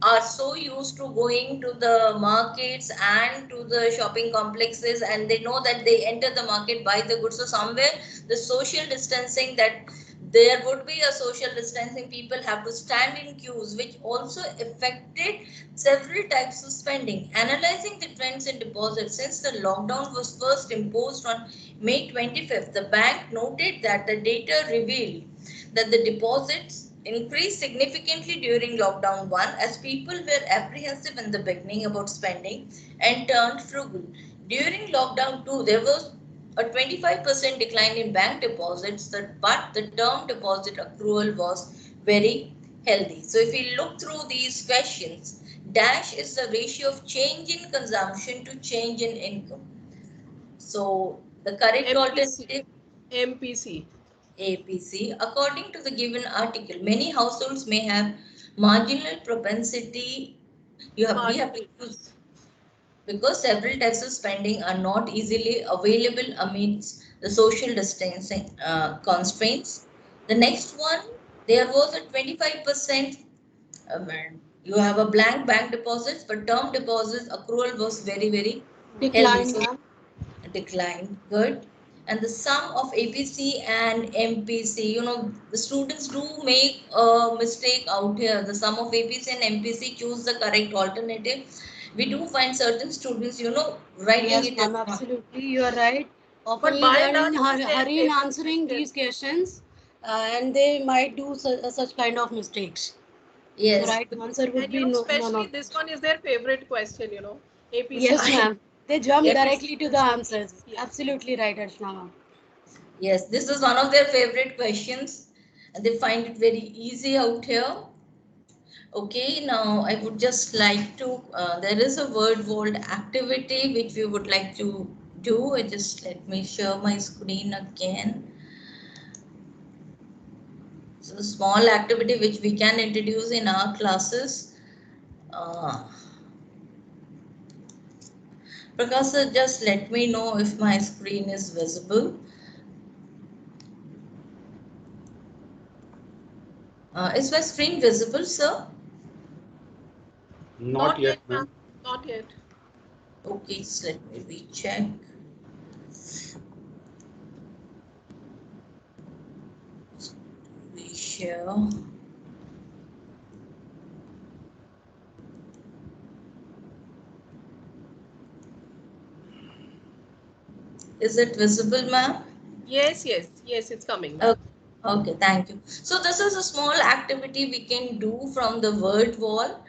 are so used to going to the markets and to the shopping complexes, and they know that they enter the market, buy the goods. So somewhere the social distancing, that there would be a social distancing, people have to stand in queues, which also affected several types of spending. Analyzing the trends in deposits since the lockdown was first imposed on May 25th, the bank noted that the data revealed that the deposits increased significantly during lockdown 1 as people were apprehensive in the beginning about spending and turned frugal. During lockdown 2, there was a 25% decline in bank deposits, but the term deposit accrual was very healthy. So if we look through these questions, dash is the ratio of change in consumption to change in income. So the correct MPC. alternative, MPC. APC. According to the given article, many households may have marginal propensity. We have to use, because several types of spending are not easily available amidst the social distancing constraints. The next one, there was a 25%. You have a blank bank deposits, but term deposits accrual was very Decline, healthy. So, declined. Good. And the sum of APC and MPC, you know, the students do make a mistake out here. The sum of APC and MPC, choose the correct alternative. We do find certain students, you know, writing yes, it ma'am, as absolutely, you are right. Often by they and are in large, it is their hurry in favorite answering question. these questions, and they might do such kind of mistakes. Yes. The right answer would And be you know, no, especially none of this these. one is their favorite question, you know, APC. Yes, ma'am. They jump APC. directly to the answers. Absolutely right, Archana, ma'am. Yes, this is one of their favorite questions, and they find it very easy out here. Okay, now I would just like to, there is a word world activity which we would like to do. Just let me share my screen again. So a small activity which we can introduce in our classes. Prakash sir, just let me know if my screen is visible. Is my screen visible, sir? Not yet, ma'am. Not yet. Okay, just let me recheck. Reshare. Is it visible, ma'am? Yes, it's coming. Okay, thank you. So this is a small activity we can do from the word wall.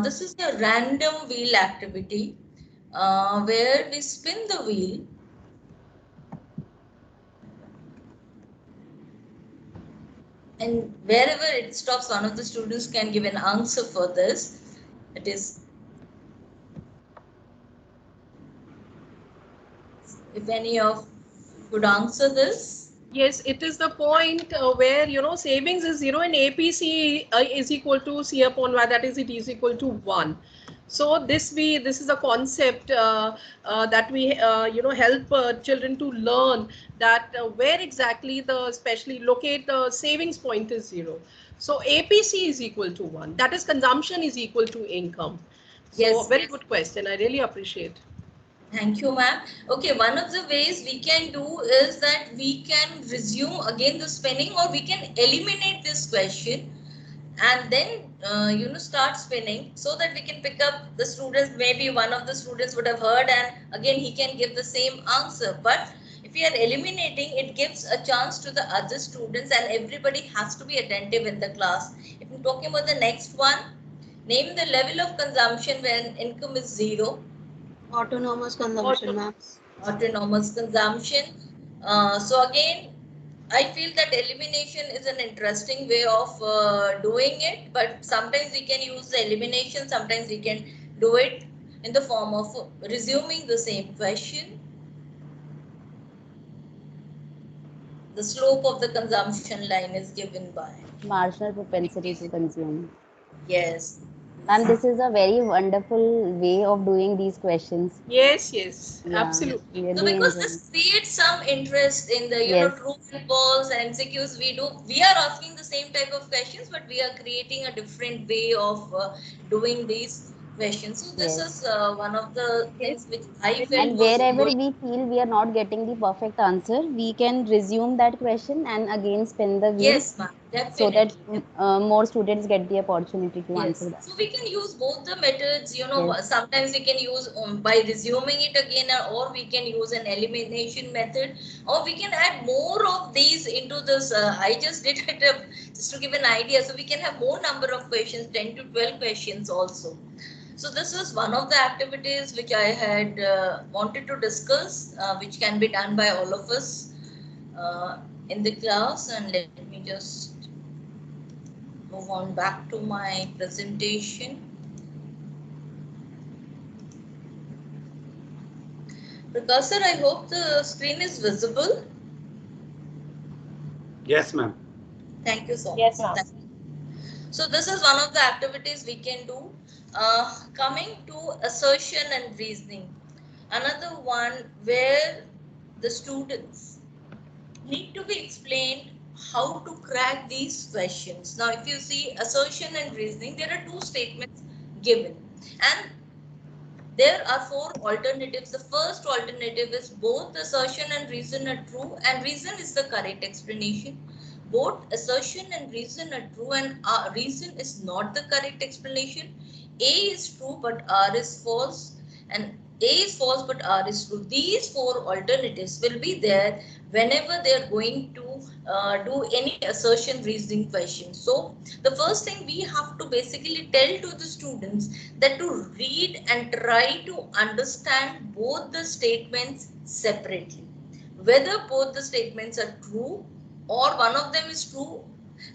This is a random wheel activity where we spin the wheel. And wherever it stops, one of the students can give an answer for this. It is, if any of could answer this. Yes, it is the point where, you know, savings is 0 and APC is equal to C upon Y, that is, it is equal to 1. So this is a concept that we help children to learn that where exactly the especially locate the savings point is 0. So APC is equal to 1. That is consumption is equal to income. So Yes. very good question. I really appreciate. Thank you, ma'am. Okay, one of the ways we can do is that we can resume again the spinning, or we can eliminate this question and then start spinning, so that we can pick up the students. Maybe one of the students would have heard and again he can give the same answer. But if we are eliminating, it gives a chance to the other students, and everybody has to be attentive in the class. If I'm talking about the next one, name the level of consumption when income is 0. Autonomous consumption, ma'am. Autonomous consumption. So again, I feel that elimination is an interesting way of doing it, but sometimes we can use the elimination, sometimes we can do it in the form of resuming the same question. The slope of the consumption line is given by marginal propensity to consume. Yes. And this is a very wonderful way of doing these questions. Yes, Yeah, absolutely. really So because enjoying. this creates some interest in the Yes. true and false and MCQs, we are asking the same type of questions, but we are creating a different way of doing these questions. So this Yes. is one of the things which I felt And was wherever good. we feel we are not getting the perfect answer, we can resume that question and again spin the wheel, Yes, ma'am, so that definitely. more students get the opportunity to answer Yes, that. so we can use both the methods, Yes. sometimes we can use by resuming it again, or we can use an elimination method, or we can add more of these into this. I just did it just to give an idea. So we can have more number of questions, 10 to 12 questions also. So this is one of the activities which I had wanted to discuss, which can be done by all of us in the class. And let me just move on back to my presentation. Prakash sir, I hope the screen is visible. Yes, ma'am. Thank you so much. Thank you. So this is one of the activities we can do. Coming to assertion and reasoning, another one where the students need to be explained how to crack these questions. Now, if you see assertion and reasoning, there are two statements given, and there are four alternatives. The first alternative is both assertion and reason are true, and reason is the correct explanation. Both assertion and reason are true, and reason is not the correct explanation. A is true, but R is false, and A is false, but R is true. These four alternatives will be there whenever they are going to do any assertion reasoning question. So the first thing we have to basically tell to the students that to read and try to understand both the statements separately, whether both the statements are true or one of them is true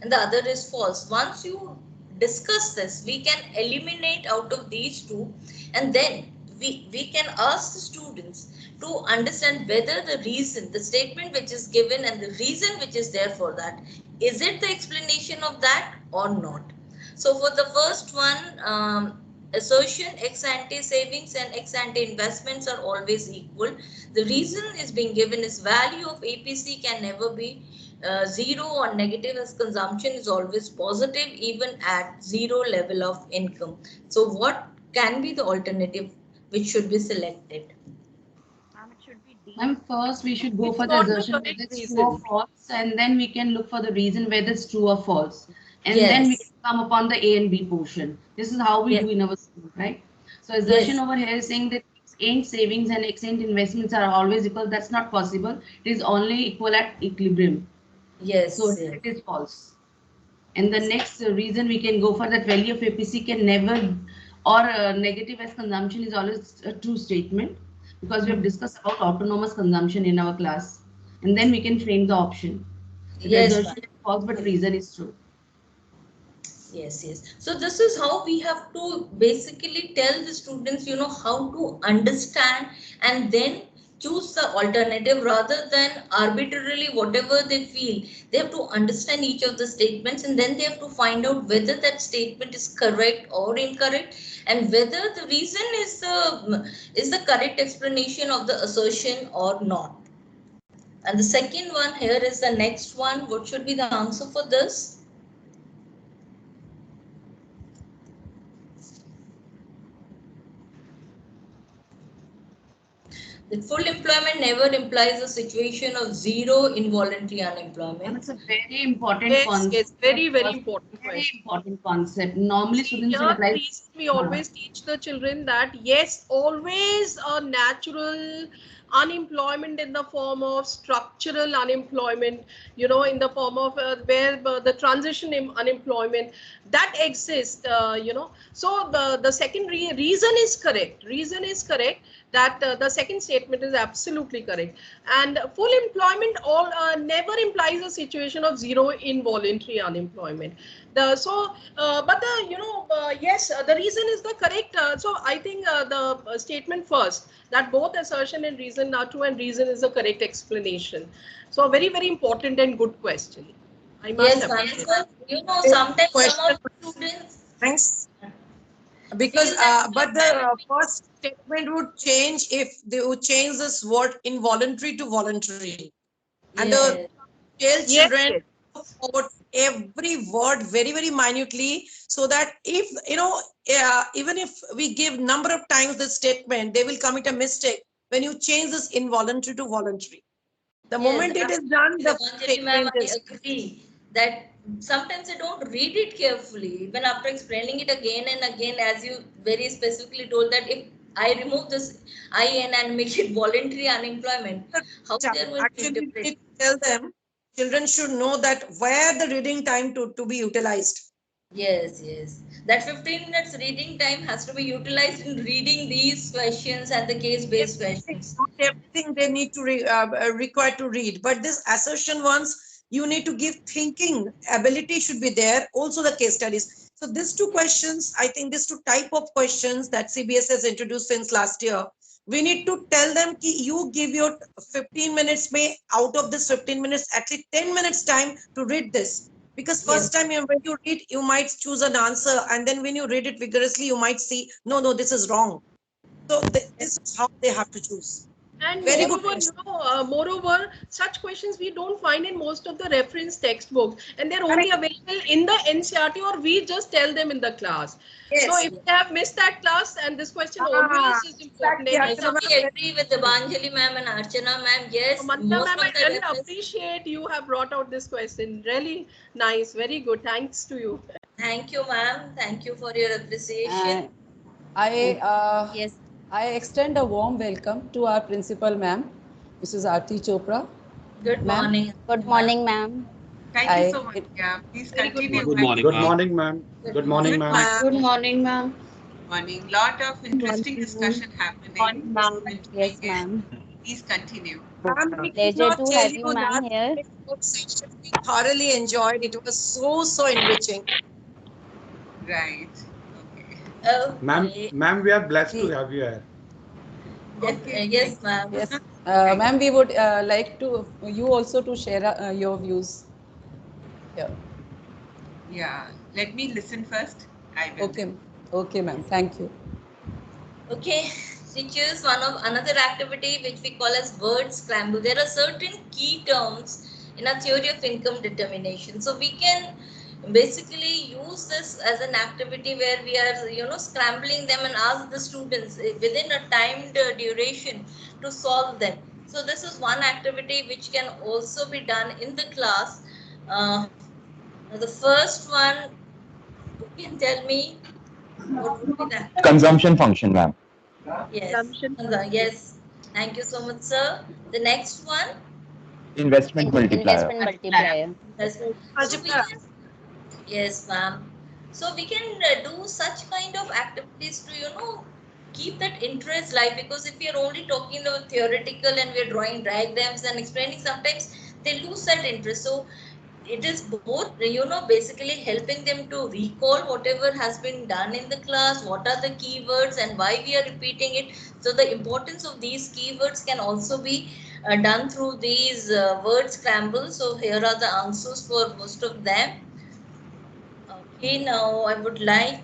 and the other is false. Once you discuss this, we can eliminate out of these two, and then we can ask the students to understand whether the reason, the statement which is given and the reason which is there for that, is it the explanation of that or not. So for the first one, assertion, ex ante savings and ex ante investments are always equal. The reason is being given is value of APC can never be 0 or negative, as consumption is always positive even at 0 level of income. So what can be the alternative which should be selected? Ma'am, first we should go It's for the not the assertion whether correct it's true or reason. false, and then we can look for the reason whether it's true or false. And then we can Yes. come upon the A and B portion. This is how we Yes. do in our school, right? So assertion Yes. over here is saying that exchange savings and exchange investments are always equal. That's not possible. It is only equal at equilibrium. So Yes. it is false. And the next reason we can go for that value of APC can never, or negative as consumption is always a true statement, because we have discussed about autonomous consumption in our class. And then we can frame the option. The Yes, assertion is false, but reason is true. yes, yes. So this is how we have to basically tell the students, how to understand and then choose the alternative rather than arbitrarily whatever they feel. They have to understand each of the statements, and then they have to find out whether that statement is correct or incorrect, and whether the reason is the correct explanation of the assertion or not. And the second one here is the next one. What should be the answer for this? The full employment never implies a situation of zero involuntary unemployment. It's a very important Yes, concept. yes, very, very important Very question. important concept. Normally, See, students will here apply. we always teach the children that yes, always a natural unemployment in the form of structural unemployment, you know, in the form of where the transition in unemployment that exists, you know. So the second reason is correct. Reason is correct. That the second statement is absolutely correct. And full employment all never implies a situation of zero involuntary unemployment. But the yes, the reason is the correct. So I think the statement first, that both assertion and reason are true, and reason is the correct explanation. So very, very important and good question. I must Yes, ma'am. appreciate. So, you know, sometimes some Question. of the students Thanks. Because feel that but the first statement would change if they would change this word involuntary to voluntary, and the tell Yes, children yes. about every word very, very minutely, so that if even if we give number of times this statement, they will commit a mistake when you change this involuntary to voluntary. The moment it is done, the Anjali ma'am, statement I is agree that sometimes they don't read it carefully. Even after explaining it again and again, as you very specifically told that if I remove this IN and make it voluntary unemployment, how they're going to actually we interpret? need to tell them children should know that where the reading time to be utilized. Yes, yes. That 15 minutes reading time has to be utilized in reading these questions and the case-based questions. Not everything they need to require to read, but this assertion ones you need to give thinking ability should be there. Also the case studies. So these two questions, I think these two type of questions that CBS has introduced since last year, we need to tell them ki you give your 15 minutes may out of this 15 minutes at least 10 minutes time to read this. Because first time when you read, you might choose an answer, and then when you read it vigorously, you might see, no, this is wrong. So this is how they have to choose. And Very good moreover, question. moreover, such questions we don't find in most of the reference textbooks, and they're only available in the NCERT, or we just tell them in the class. Yes. So if they have missed that class, and this question always is important. I totally agree with Devanjali ma'am and Archana ma'am. Yes, Mantra most ma'am, I of the really reference. appreciate you have brought out this question. Really nice, very good. Thanks to you. Thank you, ma'am. Thank you for your appreciation. Yes. I extend a warm welcome to our principal, ma'am, Mrs. Aarti Chopra. Good morning. Good morning, ma'am. Thank you so much. Yeah, please continue. Good morning, ma'am. Good morning, ma'am. Good morning, ma'am. Morning. Lot of interesting discussion happening. Yes, ma'am. Please continue. Pleasure to have you, ma'am, here. We thoroughly enjoyed. It was so enriching. Right. Ma'am, we are blessed to have you here. Yes, ma'am. Yes, ma'am, we would like to you also to share your views. Yeah, let me listen first. I will. Okay, ma'am. Thank you. Okay, teachers, another activity which we call as word scramble. There are certain key terms in a theory of income determination. So we can basically use this as an activity where we are, scrambling them and ask the students within a timed duration to solve them. So this is one activity which can also be done in the class. The first one, who can tell me what would be that? Consumption function, ma'am. Yes. Yes. Thank you so much, sir. The next one? Investment multiplier. Investment multiplier. Yes, ma'am. So we can do such kind of activities to, keep that interest live, because if we are only talking about theoretical and we are drawing diagrams and explaining, sometimes they lose that interest. So it is both, basically helping them to recall whatever has been done in the class, what are the keywords and why we are repeating it. So the importance of these keywords can also be done through these word scrambles. So here are the answers for most of them. Okay, now I would like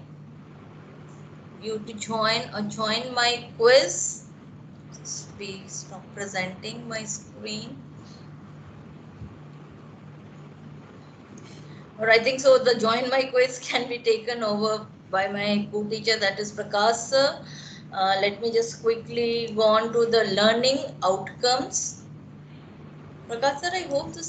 you to join my quiz. Just be stop presenting my screen. Or I think so the join my quiz can be taken over by my co-teacher, that is Prakash sir. Let me just quickly go on to the learning outcomes. Prakash sir, I hope the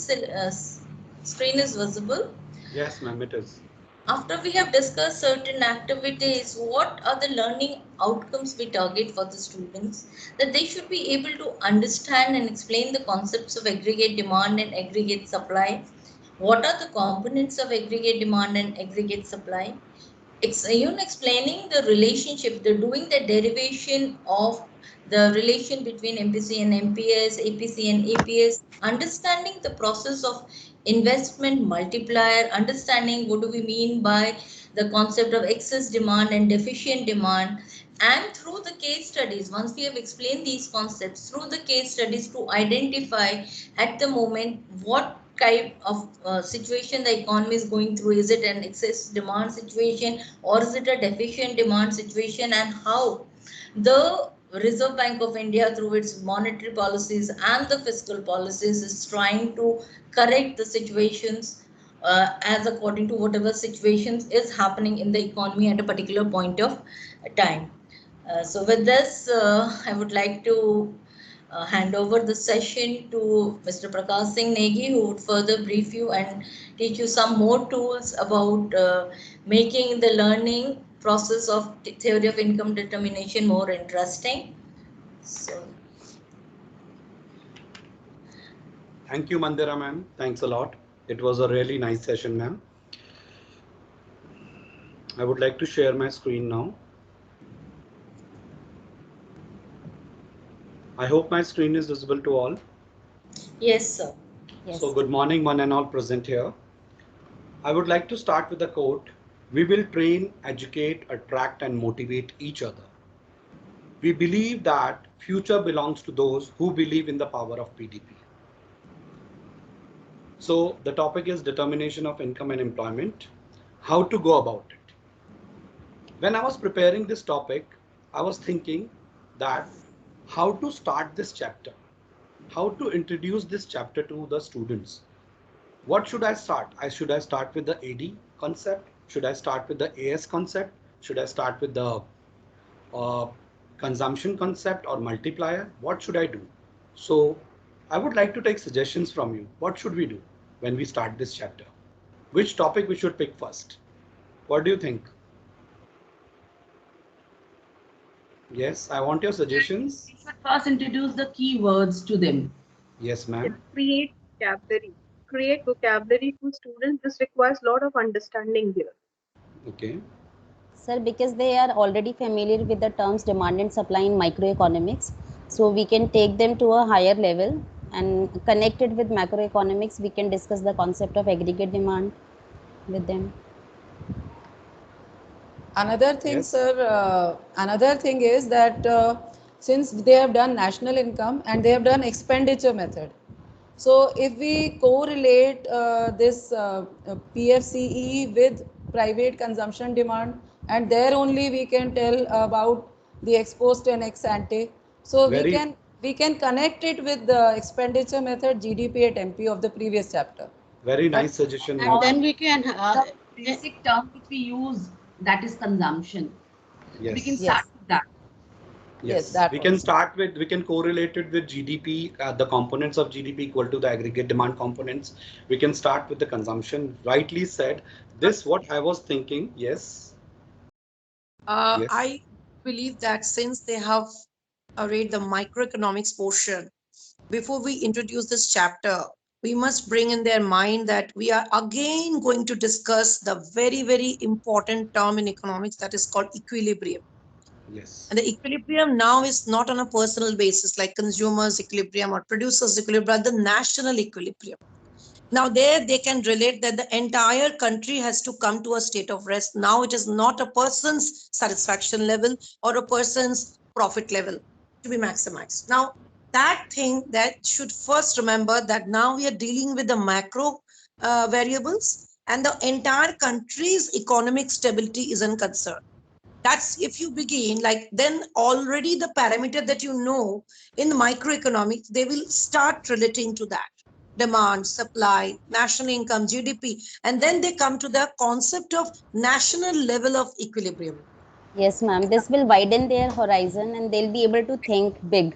screen is visible. Yes, ma'am, it is. After we have discussed certain activities, what are the learning outcomes we target for the students? That they should be able to understand and explain the concepts of aggregate demand and aggregate supply. What are the components of aggregate demand and aggregate supply? Explaining the relationship, doing the derivation of the relation between MPC and MPS, APC and APS, understanding the process of investment multiplier, understanding what do we mean by the concept of excess demand and deficient demand, and through the case studies, once we have explained these concepts, through the case studies to identify at the moment what type of situation the economy is going through. Is it an excess demand situation or is it a deficient demand situation, and how the Reserve Bank of India through its monetary policies and the fiscal policies is trying to correct the situations as according to whatever situations is happening in the economy at a particular point of time. So with this, I would like to hand over the session to Mr. Prakash Singh Negi, who would further brief you and teach you some more tools about making the learning process of theory of income determination more interesting. So, thank you, Mandira ma'am. Thanks a lot. It was a really nice session, ma'am. I would like to share my screen now. I hope my screen is visible to all. Yes, sir. Yes. So good morning, one and all present here. I would like to start with a quote. We will train, educate, attract, and motivate each other. We believe that future belongs to those who believe in the power of PDP. So the topic is determination of income and employment, how to go about it. When I was preparing this topic, I was thinking that how to start this chapter, how to introduce this chapter to the students. What should I start? Should I start with the AD concept? Should I start with the AS concept? Should I start with the consumption concept or multiplier? What should I do? So I would like to take suggestions from you. What should we do when we start this chapter? Which topic we should pick first? What do you think? Yes, I want your suggestions. We should first introduce the keywords to them. Yes, ma'am. Create vocabulary to students. This requires a lot of understanding here. Okay. Sir, because they are already familiar with the terms demand and supply in microeconomics, so we can take them to a higher level, and connected with macroeconomics, we can discuss the concept of aggregate demand with them. Another thing, Yes. sir, another thing is that since they have done national income and they have done expenditure method, so if we correlate this PFCE with private consumption demand, and there only we can tell about the ex post and ex ante. So we can connect it with the expenditure method GDP at MP of the previous chapter. Very nice suggestion. And then we can the basic term which we use, that is consumption. Yes. We can start with that. Yes, that we can start with, we can correlate it with GDP, the components of GDP equal to the aggregate demand components. We can start with the consumption. Rightly said. This what I was thinking. Yes. Yes. I believe that since they have read the microeconomics portion, before we introduce this chapter, we must bring in their mind that we are again going to discuss the very, very important term in economics that is called equilibrium. Yes. And the equilibrium now is not on a personal basis like consumers equilibrium or producers equilibrium, but the national equilibrium. Now there they can relate that the entire country has to come to a state of rest. Now it is not a person's satisfaction level or a person's profit level to be maximized. Now that thing that should first remember that now we are dealing with the macro variables and the entire country's economic stability is in concern. That's if you begin like then already the parameter that you know in microeconomics, they will start relating to that. Demand, supply, national income, GDP, and then they come to the concept of national level of equilibrium. Yes, ma'am. This will widen their horizon and they'll be able to think big.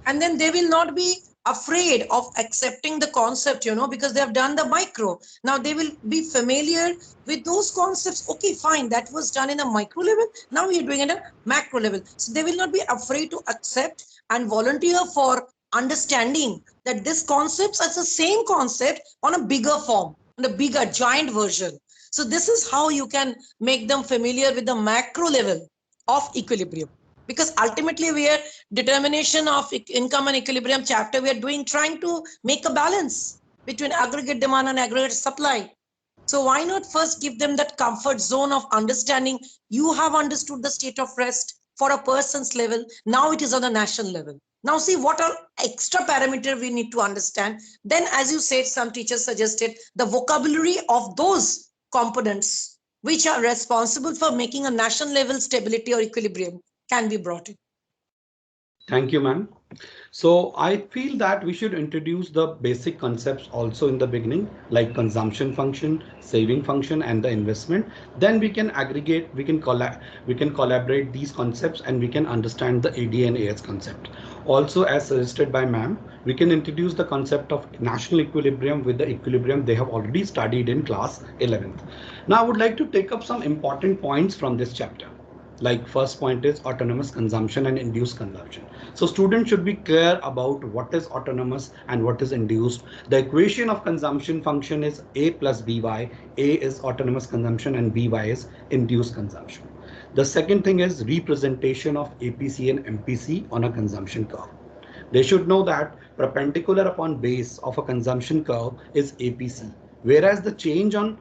And then they will not be afraid of accepting the concept, you know, because they have done the micro. Now they will be familiar with those concepts. Okay, fine, that was done in a micro level. Now we are doing it at a macro level. So they will not be afraid to accept and volunteer for understanding that this concept is the same concept on a bigger form, on a bigger giant version. So this is how you can make them familiar with the macro level of equilibrium. Because ultimately we are determination of income and equilibrium chapter, we are trying to make a balance between aggregate demand and aggregate supply. So why not first give them that comfort zone of understanding? You have understood the state of rest for a person's level. Now it is on a national level. Now see what are extra parameter we need to understand. Then as you said, some teachers suggested the vocabulary of those components which are responsible for making a national level stability or equilibrium can be brought in. Thank you, ma'am. So I feel that we should introduce the basic concepts also in the beginning, like consumption function, saving function, and the investment. Then we can aggregate, we can collaborate these concepts and we can understand the AD and AS concept. Also, as suggested by ma'am, we can introduce the concept of national equilibrium with the equilibrium they have already studied in class 11th. Now I would like to take up some important points from this chapter. Like first point is autonomous consumption and induced consumption. So students should be clear about what is autonomous and what is induced. The equation of consumption function is A plus BY. A is autonomous consumption and BY is induced consumption. The second thing is representation of APC and MPC on a consumption curve. They should know that perpendicular upon base of a consumption curve is APC, whereas the change on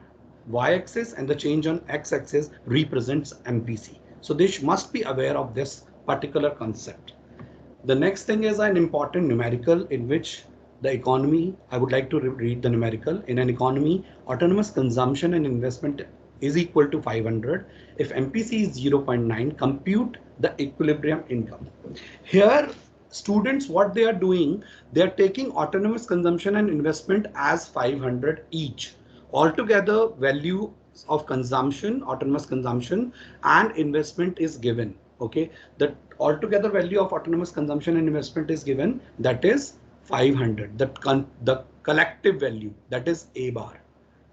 y-axis and the change on x-axis represents MPC. So they must be aware of this particular concept. The next thing is an important numerical in which the economy, I would like to read the numerical. In an economy, autonomous consumption and investment is equal to 500. If MPC is 0.9, compute the equilibrium income. Here, students, what they are doing, they are taking autonomous consumption and investment as 500 each. Altogether, value of consumption, autonomous consumption and investment is given. Okay, the altogether value of autonomous consumption and investment is given, that is 500. The collective value, that is A bar,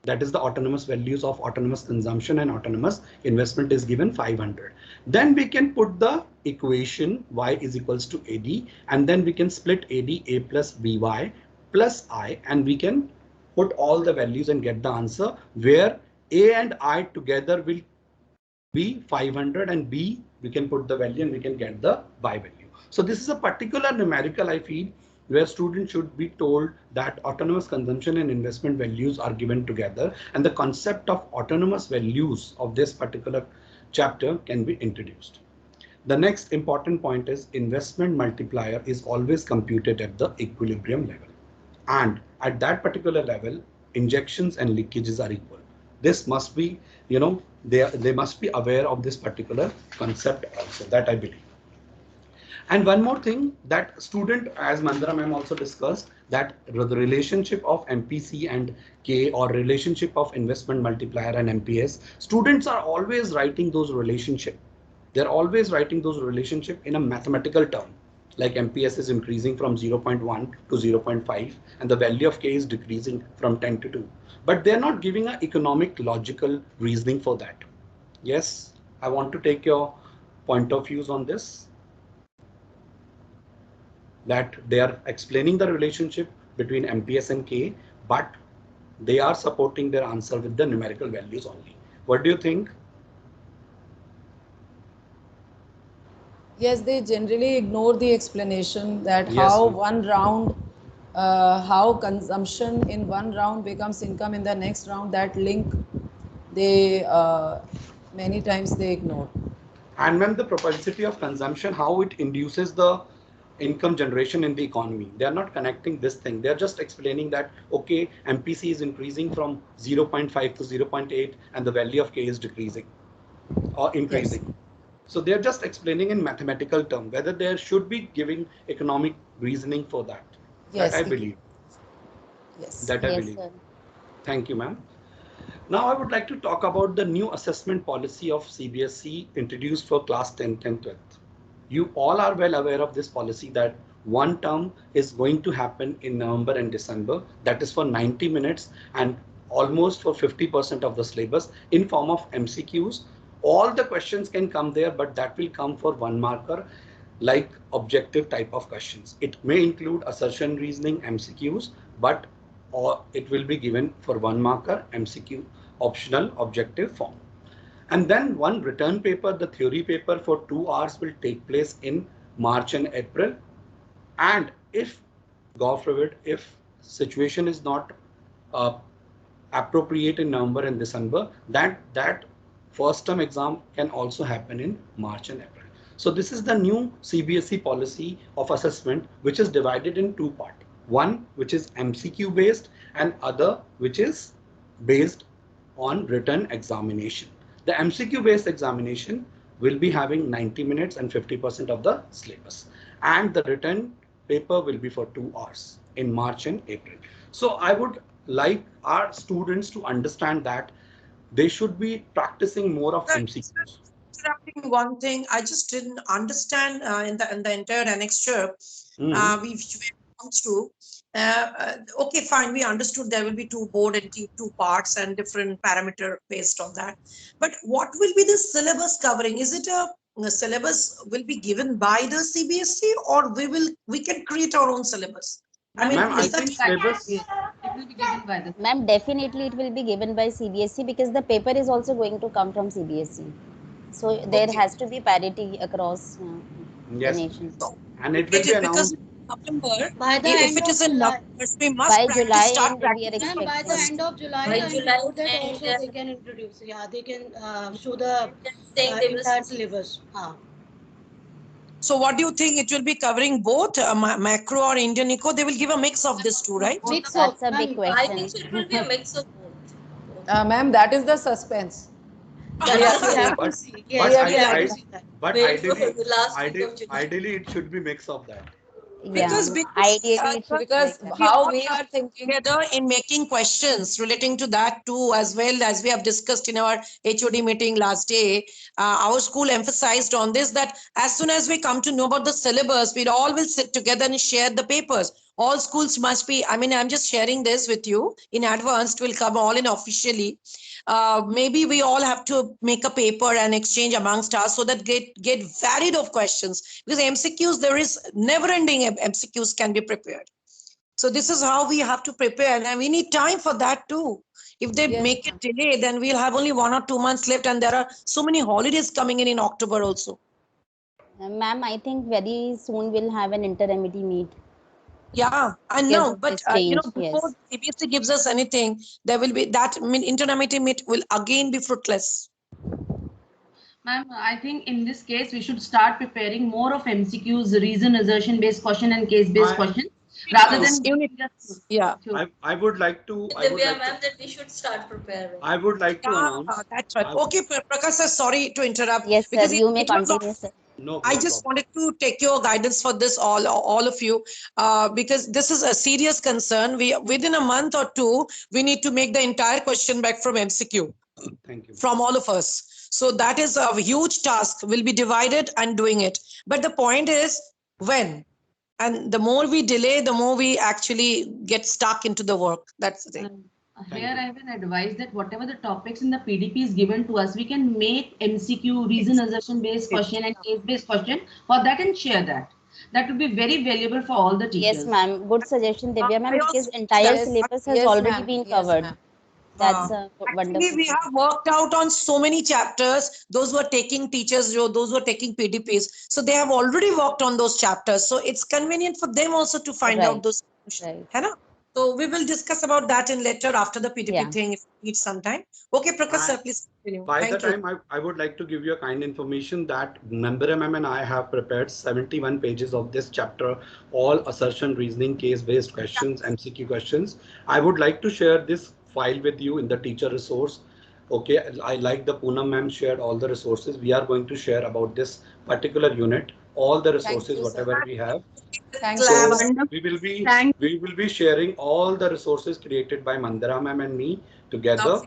that is the autonomous values of autonomous consumption and autonomous investment is given 500. Then we can put the equation y is equals to AD, and then we can split AD A plus BY plus I, and we can put all the values and get the answer where A and I together will be 500 and B we can put the value and we can get the Y value. So this is a particular numerical I feel where students should be told that autonomous consumption and investment values are given together, and the concept of autonomous values of this particular chapter can be introduced. The next important point is investment multiplier is always computed at the equilibrium level, and at that particular level injections and leakages are equal. This must be, you know, they must be aware of this particular concept also, that I believe. And one more thing that student, as Mandira ma'am also discussed, that the relationship of MPC and K, or relationship of investment multiplier and MPS, students are always writing those relationship. They're always writing those relationship in a mathematical term, like MPS is increasing from 0.1 to 0.5 and the value of K is decreasing from 10 to 2. But they're not giving an economic logical reasoning for that. Yes, I want to take your point of views on this. That they are explaining the relationship between MPS and K, but they are supporting their answer with the numerical values only. What do you think? Yes, they generally ignore the explanation that how one round how consumption in one round becomes income in the next round, that link they many times they ignore. And when the propensity of consumption, how it induces the income generation in the economy. They are not connecting this thing. They are just explaining that, okay, MPC is increasing from 0.5 to 0.8 and the value of K is decreasing or increasing. Yes. So they are just explaining in mathematical term, whether there should be giving economic reasoning for that. Yes. That I believe. Yes. That I believe. Sir. Thank you, ma'am. Now I would like to talk about the new assessment policy of CBSE introduced for class 10th and 12th. You all are well aware of this policy that one term is going to happen in November and December. That is for 90 minutes and almost for 50% of the syllabus in form of MCQs. All the questions can come there, but that will come for 1 marker, like objective type of questions. It may include assertion reasoning MCQs, but or it will be given for 1 marker MCQ optional objective form. And then one return paper, the theory paper for 2 hours will take place in March and April. And if, God forbid, if situation is not appropriate in November and December, that first term exam can also happen in March and April. So this is the new CBSE policy of assessment, which is divided in 2 parts. One which is MCQ based and other which is based on written examination. The MCQ based examination will be having 90 minutes and 50% of the syllabus, and the written paper will be for 2 hours in March and April. So I would like our students to understand that they should be practicing more of MCQs. Interrupting one thing, I just didn't understand in the entire annexure we've come through. Okay, fine, we understood there will be 2 board and 2 parts and different parameter based on that. But what will be the syllabus covering? Is it a syllabus will be given by the CBSE, or we can create our own syllabus? I mean, I think syllabus. It will be given by the. Ma'am, definitely it will be given by CBSE, because the paper is also going to come from CBSE. So there has to be parity across the nation. And it will be announced. November, by the if it is in November, we must by July start we are expecting. By the end of July, by July that also they can introduce. Yeah, they can show the entire syllabus. So what do you think? It will be covering both macro or Indian eco? They will give a mix of this too, right? That's a big question. I think it will be a mix of both. Ma'am, that is the suspense. But ideally it should be mix of that. Because how we are thinking together in making questions relating to that too, as well as we have discussed in our HOD meeting last day. Our school emphasized on this, that as soon as we come to know about the syllabus, we all will sit together and share the papers. All schools must be, I mean, I'm just sharing this with you in advance, it will come all in officially. Maybe we all have to make a paper and exchange amongst us, so that get varied of questions, because MCQs, there is never ending MCQs can be prepared. So this is how we have to prepare, and we need time for that too. If they make it delay, then we'll have only 1 or 2 months left, and there are so many holidays coming in October also. Ma'am, I think very soon we'll have an intermediate meet. Yeah, I know, but before CBSE gives us anything, there will be that intermediate meet will again be fruitless. Ma'am, I think in this case we should start preparing more of MCQs, reason assertion based question and case based question, rather than I would like to. Ma'am, that we should start preparing. I would like to announce. That's right. Okay, Prakash sir, sorry to interrupt. Yes, sir, you may continue, sir. No, I just wanted to take your guidance for this, all of you, because this is a serious concern. Within a month or 2, we need to make the entire question back from MCQ. Thank you. From all of us. So that is a huge task. We'll be divided and doing it. But the point is when? And the more we delay, the more we actually get stuck into the work. That's the thing. Here I will advise that whatever the topics in the PDP is given to us, we can make MCQ, reason assertion based question and case based question for that and share that. That would be very valuable for all the teachers. Yes, ma'am. Good suggestion, Divya ma'am, because entire syllabus has already been covered. That's wonderful. Actually, we have worked out on so many chapters. Those who are taking teachers, those who are taking PDPs. So they have already worked on those chapters. So it's convenient for them also to find out those Right. है ना? So we will discuss about that in later after the PDP thing if we need some time. Okay, Prakash sir, please continue. By the Thank you. time, I would like to give you a kind information that Member MM and I have prepared 71 pages of this chapter, all assertion, reasoning, case-based questions, MCQ questions. I would like to share this file with you in the teacher resource. Okay, I like the Poonam ma'am shared all the resources. We are going to share about this particular unit, all the resources, whatever we have. So we will be sharing all the resources created by Mandira ma'am and me together.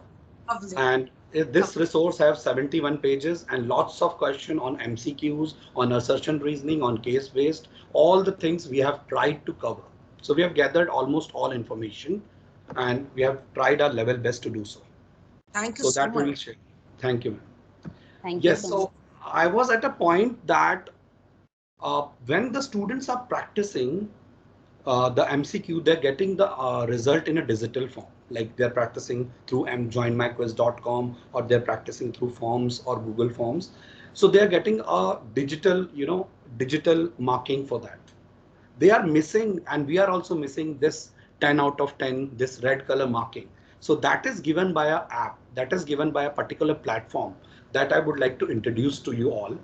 Lovely. And this resource has 71 pages and lots of questions on MCQs, on assertion reasoning, on case based, all the things we have tried to cover. So we have gathered almost all information and we have tried our level best to do so. Thank you so so that we will much. share. Thank you, ma'am. Thank Yes, you so much. I was at a point that when the students are practicing the MCQ, they're getting the result in a digital form. Like they're practicing through joinmyquiz.com or they're practicing through forms or Google Forms. So they're getting a digital, digital marking for that. They are missing, and we are also missing this 10 out of 10, this red color marking. So that is given by an app, that is given by a particular platform that I would like to introduce to you all.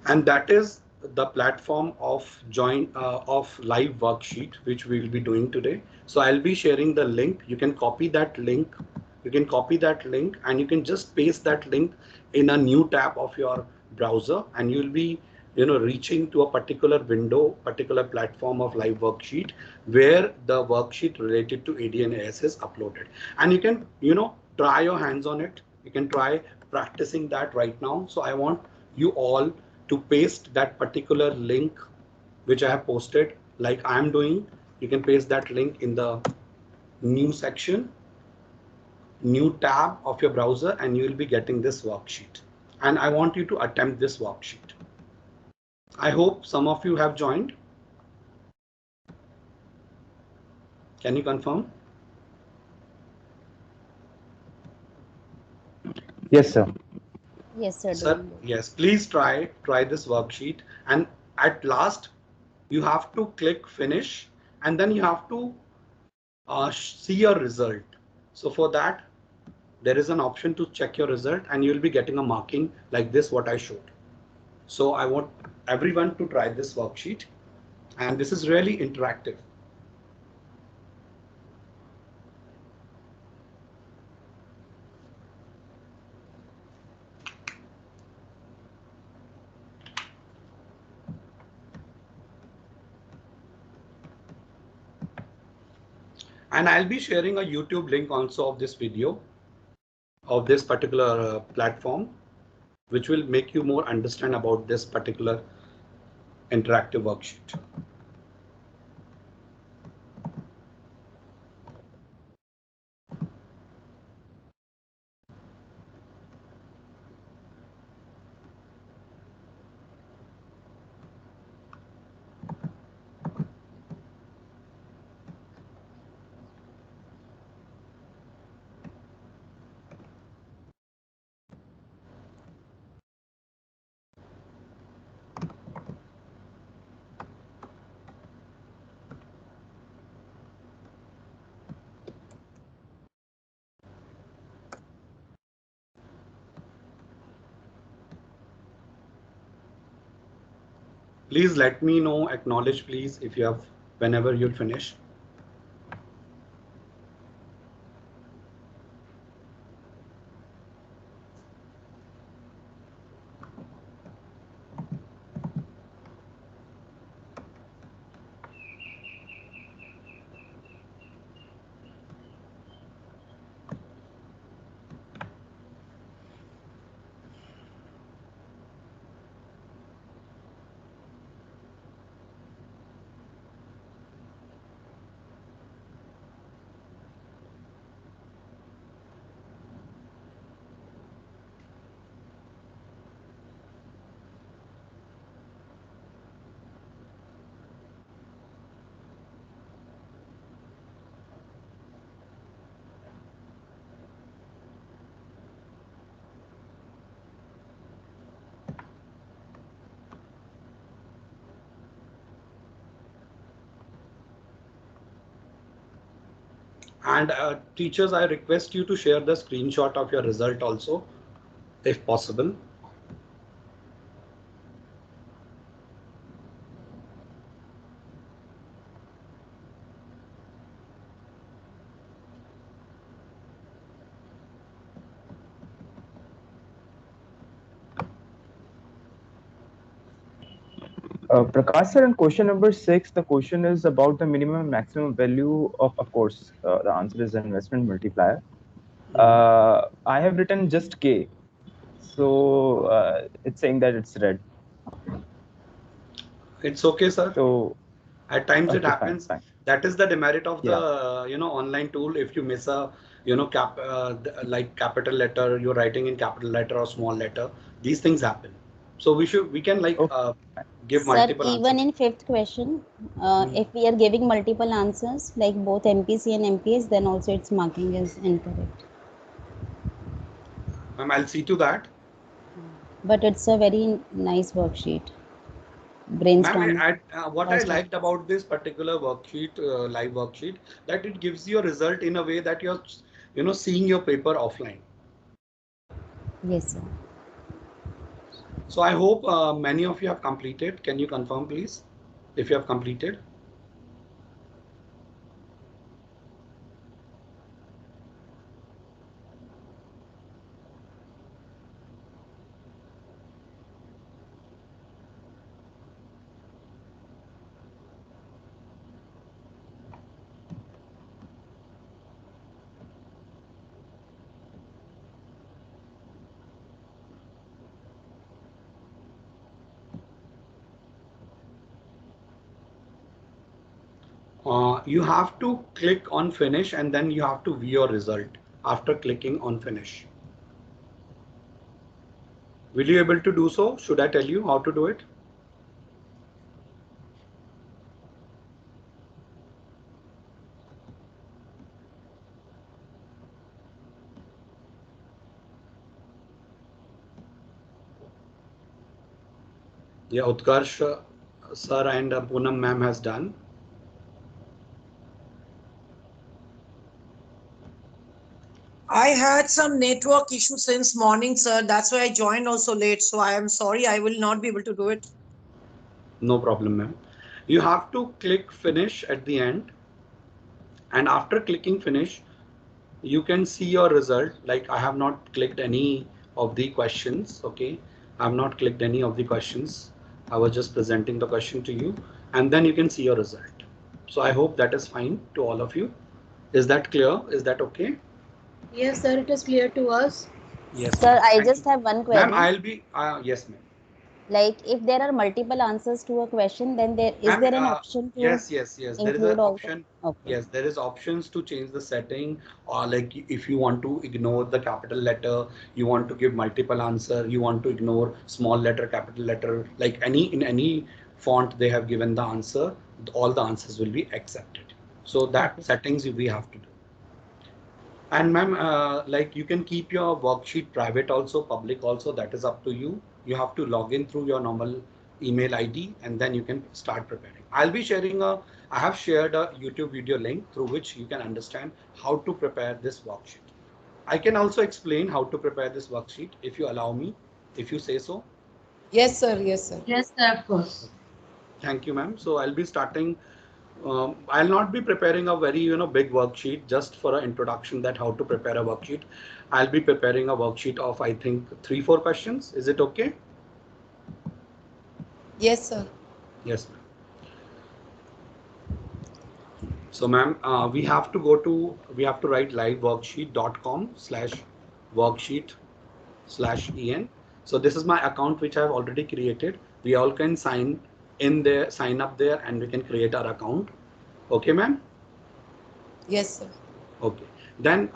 And that is the platform of live worksheet, which we will be doing today. So I'll be sharing the link. You can copy that link. You can copy that link and you can just paste that link in a new tab of your browser, and you'll be reaching to a particular window, particular platform of live worksheet where the worksheet related to AD and AS is uploaded. And you can try your hands on it. You can try practicing that right now. So I want you all to paste that particular link which I have posted, like I am doing. You can paste that link in the new section, new tab of your browser, and you will be getting this worksheet. And I want you to attempt this worksheet. I hope some of you have joined. Can you confirm? Yes, sir. Yes, sir. Sir, yes, please try this worksheet, and at last you have to click finish, and then you have to see your result. So for that, there is an option to check your result, and you will be getting a marking like this, what I showed. So I want everyone to try this worksheet, and this is really interactive. And I'll be sharing a YouTube link also of this video, of this particular platform, which will make you more understand about this particular interactive worksheet. Please let me know, acknowledge please if you have, whenever you'll finish. And teachers, I request you to share the screenshot of your result also, if possible. Prakash sir, in question number 6, the question is about the minimum and maximum value of course, the answer is investment multiplier. I have written just K. So it's saying that it's red. It's okay, sir. So at times okay, it happens. fine. That is the demerit of Yeah. the online tool. If you miss a like capital letter, you're writing in capital letter or small letter, these things happen. So we can like give Sir, multiple even answers. in fifth question, if we are giving multiple answers like both MPC and MPS, then also its marking is incorrect. Ma'am, I'll see to that. But it's a very nice worksheet. Brainstorm. Ma'am, what I liked about this particular worksheet, live worksheet, that it gives you a result in a way that you're seeing your paper offline. Yes, sir. So I hope many of you have completed. Can you confirm, please, if you have completed? You have to click on finish and then you have to view your result after clicking on finish. Will you able to do so? Should I tell you how to do it? Yeah, Utkarsh sir and Poonam ma'am has done. I had some network issue since morning, sir. That's why I joined also late. So I am sorry, I will not be able to do it. No problem, ma'am. You have to click finish at the end. And after clicking finish, you can see your result. Like I have not clicked any of the questions. Okay. I have not clicked any of the questions. I was just presenting the question to you and then you can see your result. So I hope that is fine to all of you. Is that clear? Is that okay? Yes, sir, it is clear to us. Yes. Sir, I just have one query. Ma'am, I'll be, yes, ma'am. Like if there are multiple answers to a question, then there is there an option to yes, there is an option. Okay. Yes, there is options to change the setting, or like if you want to ignore the capital letter, you want to give multiple answer, you want to ignore small letter, capital letter, like in any font they have given the answer, all the answers will be accepted. So that settings we have to do. And ma'am, like you can keep your worksheet private also, public also, that is up to you. You have to log in through your normal email ID and then you can start preparing. I'll be sharing I have shared a YouTube video link through which you can understand how to prepare this worksheet. I can also explain how to prepare this worksheet if you allow me, if you say so. Yes, sir. Yes, sir. Yes, sir, of course. Thank you, ma'am. So I'll be starting. I'll not be preparing a very big worksheet just for an introduction that how to prepare a worksheet. I'll be preparing a worksheet of I think 3-4 questions. Is it okay? Yes, sir. Yes, ma'am. So ma'am, we have to write liveworksheet.com/worksheet/en. So this is my account which I have already created. We all can sign up there and we can create our account. Okay, ma'am? Yes, sir. Okay. Then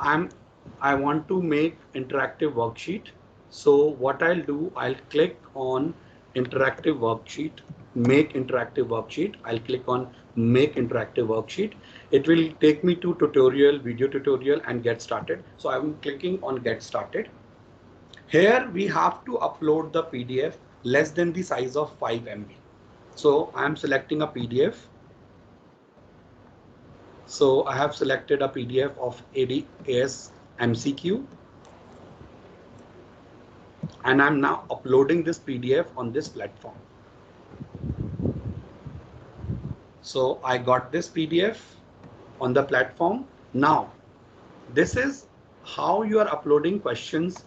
I want to make interactive worksheet. So what I'll do, I'll click on interactive worksheet, make interactive worksheet. I'll click on make interactive worksheet. It will take me to tutorial, video tutorial and get started. So I'm clicking on get started. Here we have to upload the PDF less than the size of 5 MB. So I'm selecting a PDF. So I have selected a PDF of ADAS MCQ, and I'm now uploading this PDF on this platform. So I got this PDF on the platform. Now, this is how you are uploading questions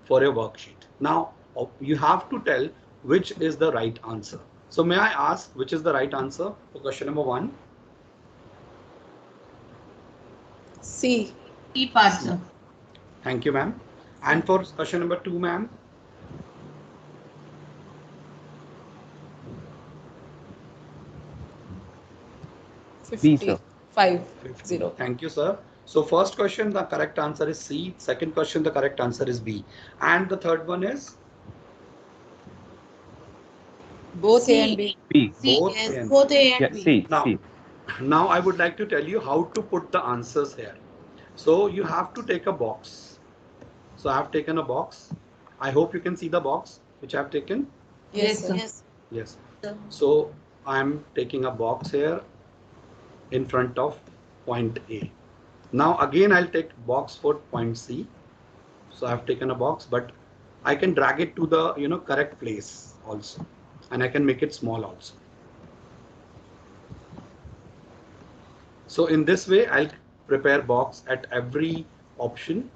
for a worksheet. Now, you have to tell which is the right answer. So may I ask which is the right answer for question number 1? C. C part, sir. Thank you, ma'am. And for question number 2, ma'am? B, sir. 50. Thank you, sir. So first question, the correct answer is C. Second question, the correct answer is B. And the third one is? Both A and B. B. Both Yes, A and both A and B. C. C. Now I would like to tell you how to put the answers here. So you have to take a box. So I have taken a box. I hope you can see the box which I have taken. Yes, sir. Yes. So I'm taking a box here in front of point A. Now again I'll take box for point C. So I've taken a box, but I can drag it to the correct place also, and I can make it small also. So in this way I'll prepare box at every option.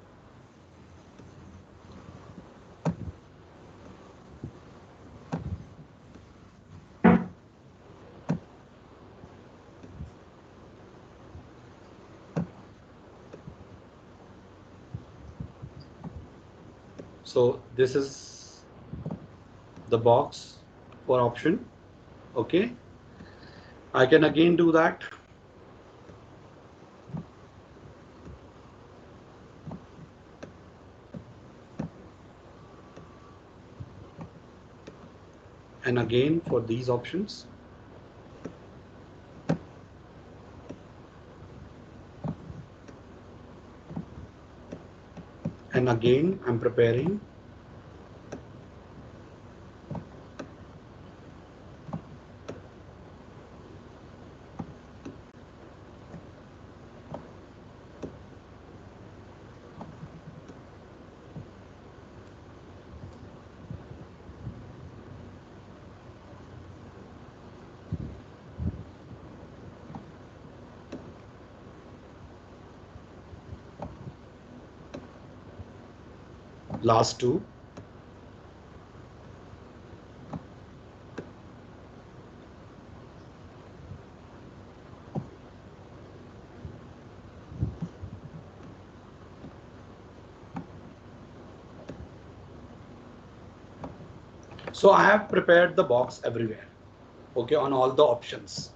So this is the box for option. Okay. I can again do that. And again for these options. And again I'm preparing. Last two. So I have prepared the box everywhere, okay, on all the options.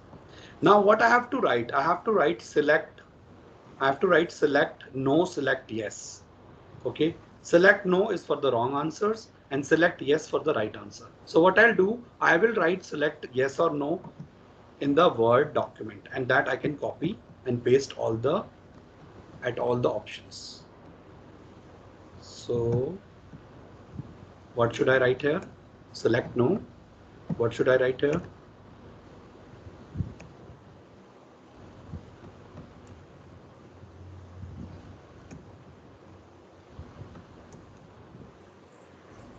Now what I have to write? I have to write select. I have to write select no, select yes. Okay, select no is for the wrong answers and select yes for the right answer. So what I'll do, I will write select yes or no in the Word document, and that I can copy and paste at all the options. So what should I write here? Select no. What should I write here?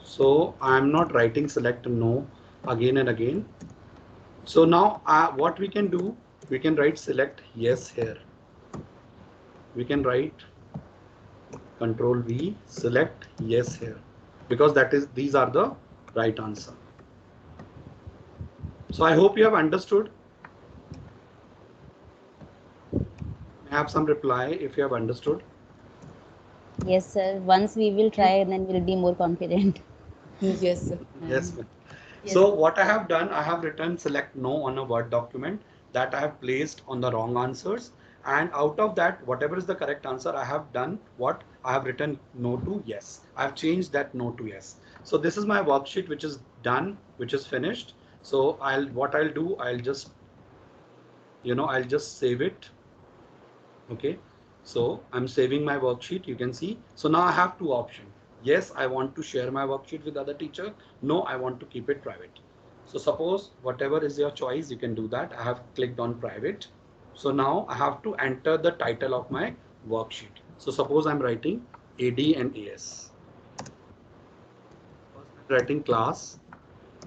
So I am not writing select no again and again. So now what we can do, we can write select yes here. We can write Control V, select yes here, because these are the right answer. So I hope you have understood. I have some reply if you have understood. Yes, sir. Once we will try, and then we'll be more confident. Yes, sir. Yes. So what I have done, I have written select no on a Word document that I have placed on the wrong answers, and out of that, whatever is the correct answer, I have done what? I have written no to yes. I have changed that no to yes. So this is my worksheet which is done, which is finished. So what I'll do, I'll just save it. Okay. So I'm saving my worksheet, you can see. So now I have two options. Yes, I want to share my worksheet with other teacher. No, I want to keep it private. So suppose whatever is your choice, you can do that. I have clicked on private. So now I have to enter the title of my worksheet. So suppose I'm writing AD and AS. First I'm writing class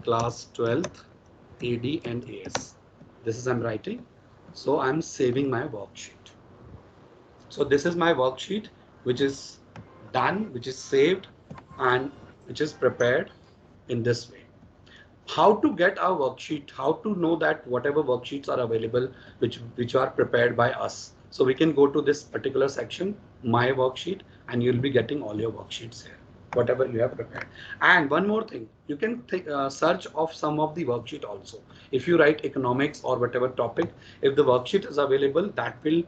12th, AD and AS. This is I'm writing. So I'm saving my worksheet. So this is my worksheet, which is done, which is saved, and which is prepared in this way. How to get our worksheet, how to know that whatever worksheets are available, which are prepared by us. So we can go to this particular section, my worksheet, and you'll be getting all your worksheets here, whatever you have prepared. And one more thing, you can search of some of the worksheet also. If you write economics or whatever topic, if the worksheet is available, that will,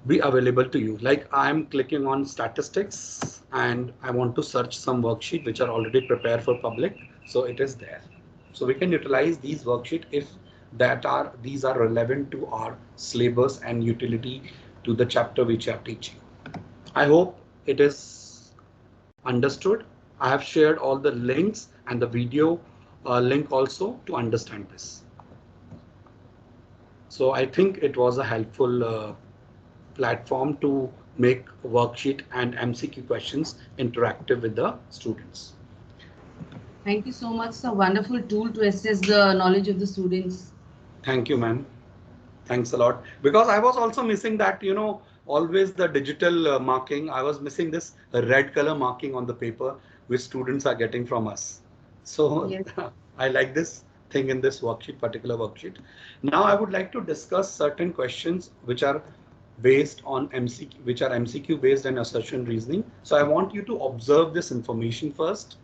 be available to you. Like I'm clicking on statistics and I want to search some worksheet which are already prepared for public. So it is there. So we can utilize these worksheet if these are relevant to our syllabus and utility to the chapter which you are teaching. I hope it is understood. I have shared all the links and the video link also to understand this. So I think it was a helpful platform to make worksheet and MCQ questions interactive with the students. Thank you so much. It's a wonderful tool to assess the knowledge of the students. Thank you, ma'am. Thanks a lot. Because I was also missing that, always the digital marking. I was missing this red color marking on the paper, which students are getting from us. So yes. I like this thing in this worksheet, particular worksheet. Now I would like to discuss certain questions which are based on MCQ, which are MCQ based and assertion reasoning. So I want you to observe this information first.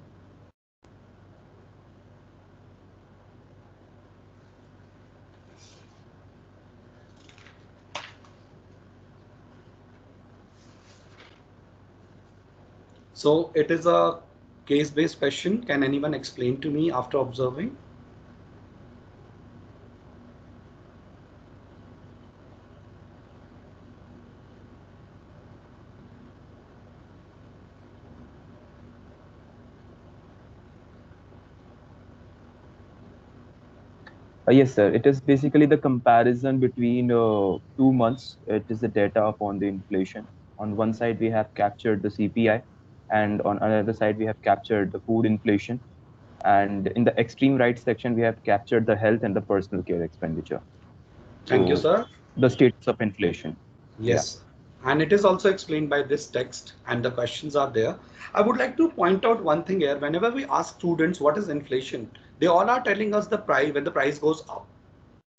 So it is a case-based question. Can anyone explain to me after observing? Yes, sir. It is basically the comparison between 2 months. It is the data upon the inflation. On one side, we have captured the CPI, and on another side, we have captured the food inflation. And in the extreme right section, we have captured the health and the personal care expenditure. Thank you, sir. The status of inflation. Yes. Yeah. And it is also explained by this text and the questions are there. I would like to point out one thing here. Whenever we ask students what is inflation, they all are telling us the price when the price goes up.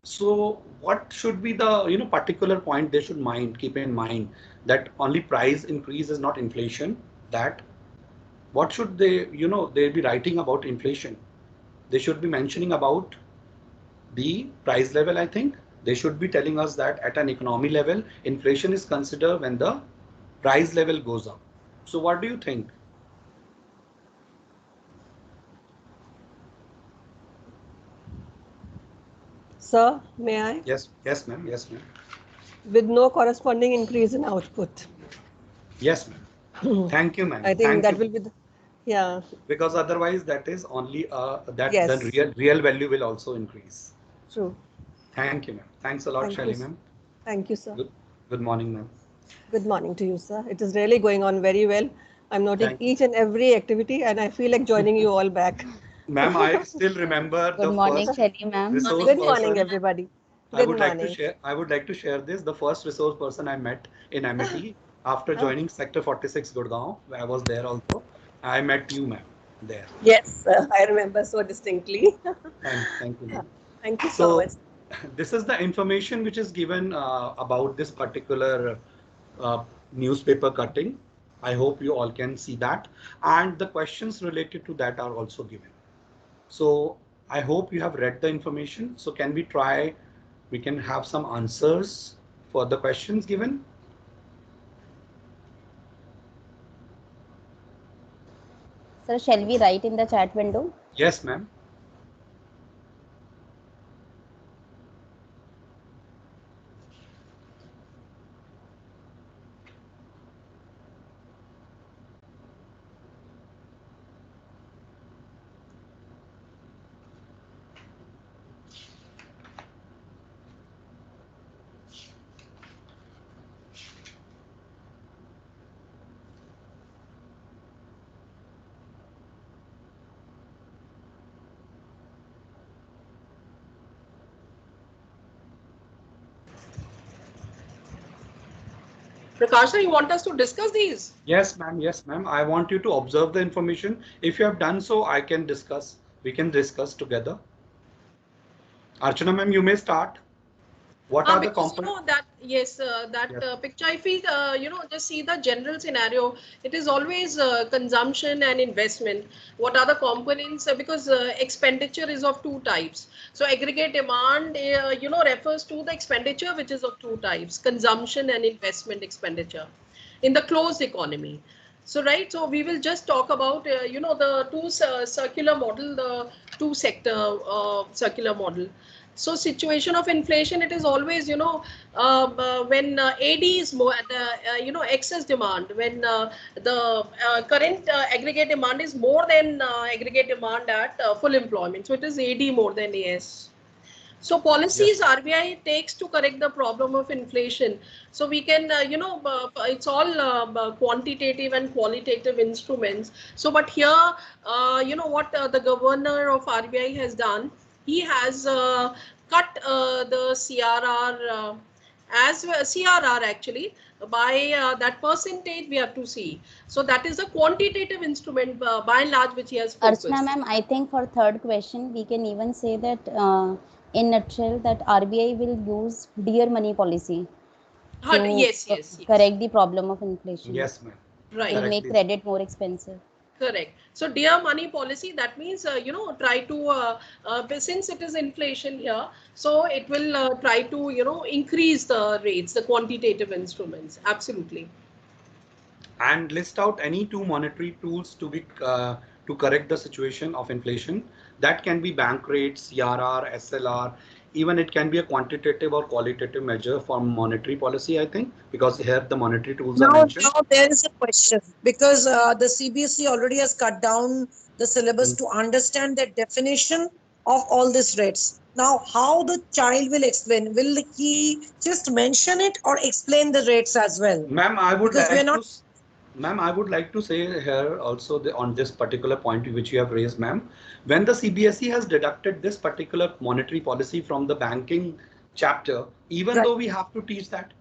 So what should be the particular point they should keep in mind that only price increase is not inflation. That what should they they'll be writing about inflation. They should be mentioning about the price level. I think they should be telling us that at an economy level, inflation is considered when the price level goes up. So what do you think? Sir, may I? Yes, ma'am. Yes, ma'am. With no corresponding increase in output. Yes, ma'am. Thank you, ma'am. I think that will be yeah. Because otherwise that is only that yes. the real value will also increase. True. Thank you, ma'am. Thanks a lot, Shelly, ma'am. Thank you, sir. Good morning, ma'am. Good morning to you, sir. It is really going on very well. I'm noting each and every activity and I feel like joining you all back. Ma'am, I still remember Good morning, Shelly, ma'am. Good morning, everybody. I would like to share this. The first resource person I met in Amity after joining Sector 46 Gurgaon, I was there also. I met you, ma'am, there. Yes, I remember so distinctly. Thank you, ma'am. Thank you so much. This is the information which is given about this particular newspaper cutting. I hope you all can see that. And the questions related to that are also given. So I hope you have read the information. So can we try, we can have some answers for the questions given. Sir, shall we write in the chat window? Yes, ma'am. Prakash sir, you want us to discuss these? Yes, ma'am. Yes, ma'am. I want you to observe the information. If you have done so, I can discuss. We can discuss together. Archana, ma'am, you may start. What are the Because you components? know that yes, that Yes. picture I feel just see the general scenario. It is always consumption and investment. What are the components? Because expenditure is of two types. So aggregate demand, refers to the expenditure which is of two types: consumption and investment expenditure in the closed economy. So right, so we will just talk about the two circular model, the two sector circular model. So situation of inflation, it is always when AD is more the excess demand, when the current aggregate demand is more than aggregate demand at full employment. So it is AD more than AS. So policies RBI takes to correct the problem of inflation. So we can, it's all quantitative and qualitative instruments. So, but here, what the governor of RBI has done, he has cut the CRR as well, CRR actually by that percentage we have to see. So that is a quantitative instrument by and large which he has focused. Archana ma'am, I think for third question, we can even say that in nutshell that RBI will use dear money policy to Yes. correct the problem of inflation. Yes, ma'am. Right. To make credit more expensive. Correct. So dear money policy, that means, try to, since it is inflation here, so it will try to, increase the rates, the quantitative instruments. Absolutely. And list out any two monetary tools to correct the situation of inflation. That can be bank rates, CRR, SLR. Even it can be a quantitative or qualitative measure for monetary policy, I think, because here the monetary tools are mentioned. Now there is a question because the CBSE already has cut down the syllabus to understand the definition of all these rates. Now, how the child will explain? Will he just mention it or explain the rates as well? Ma'am, I would Because we are like not. to, ma'am, I would like to say here also on this particular point which you have raised, ma'am, when the CBSE has deducted this particular monetary policy from the banking chapter, even though we have to teach that,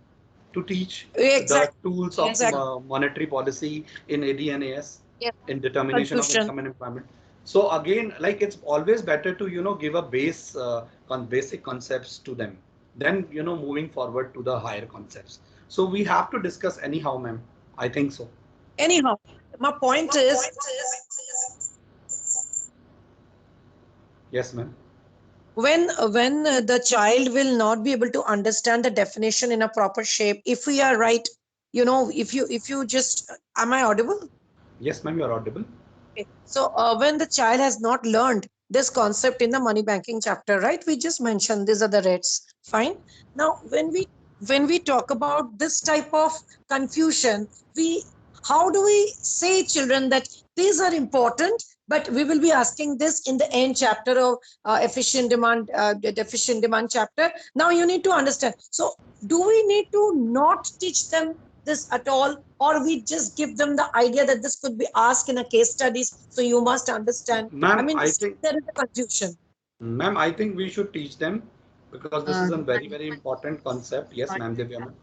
to teach the tools of monetary policy in AD and AS, in determination of income and employment. So again, like it's always better to give a basic concepts to them, then moving forward to the higher concepts. So we have to discuss anyhow, ma'am. I think so. Anyhow, my point is. Yes, ma'am. When the child will not be able to understand the definition in a proper shape, if we are right, if you just, am I audible? Yes, ma'am, you are audible. Okay. So when the child has not learned this concept in the money banking chapter, right, we just mentioned these are the rates, fine. Now when we talk about this type of confusion, how do we say children that these are important, but we will be asking this in the end chapter of deficient demand chapter. Now you need to understand. So do we need to not teach them this at all, or we just give them the idea that this could be asked in a case studies, so you must understand? Ma'am, I mean, I think there is a confusion. Ma'am, I think we should teach them because this is a very, very important concept. Yes, ma'am, Divya, ma'am.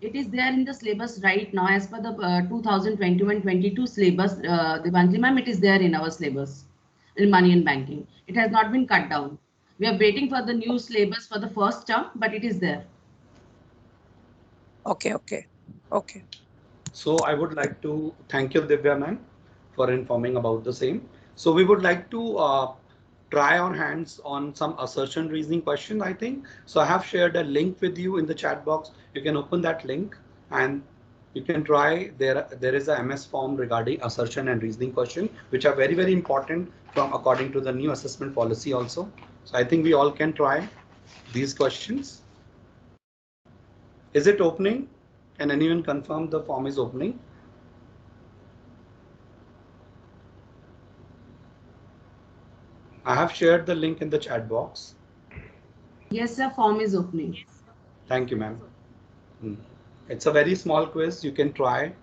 It is there in the syllabus right now as per the 2021-22 syllabus. Devanjali ma'am, it is there in our syllabus in money and banking. It has not been cut down. We are waiting for the new syllabus for the first term, but it is there. Okay. So I would like to thank you, Divya ma'am, for informing about the same. So we would like to try our hands on some assertion reasoning question, I think. So I have shared a link with you in the chat box. You can open that link and you can try. There is a MS form regarding assertion and reasoning question, which are very, very important from according to the new assessment policy also. So I think we all can try these questions. Is it opening? Can anyone confirm the form is opening? I have shared the link in the chat box. Yes, sir, form is opening. Thank you, ma'am. It's a very small quiz. You can try.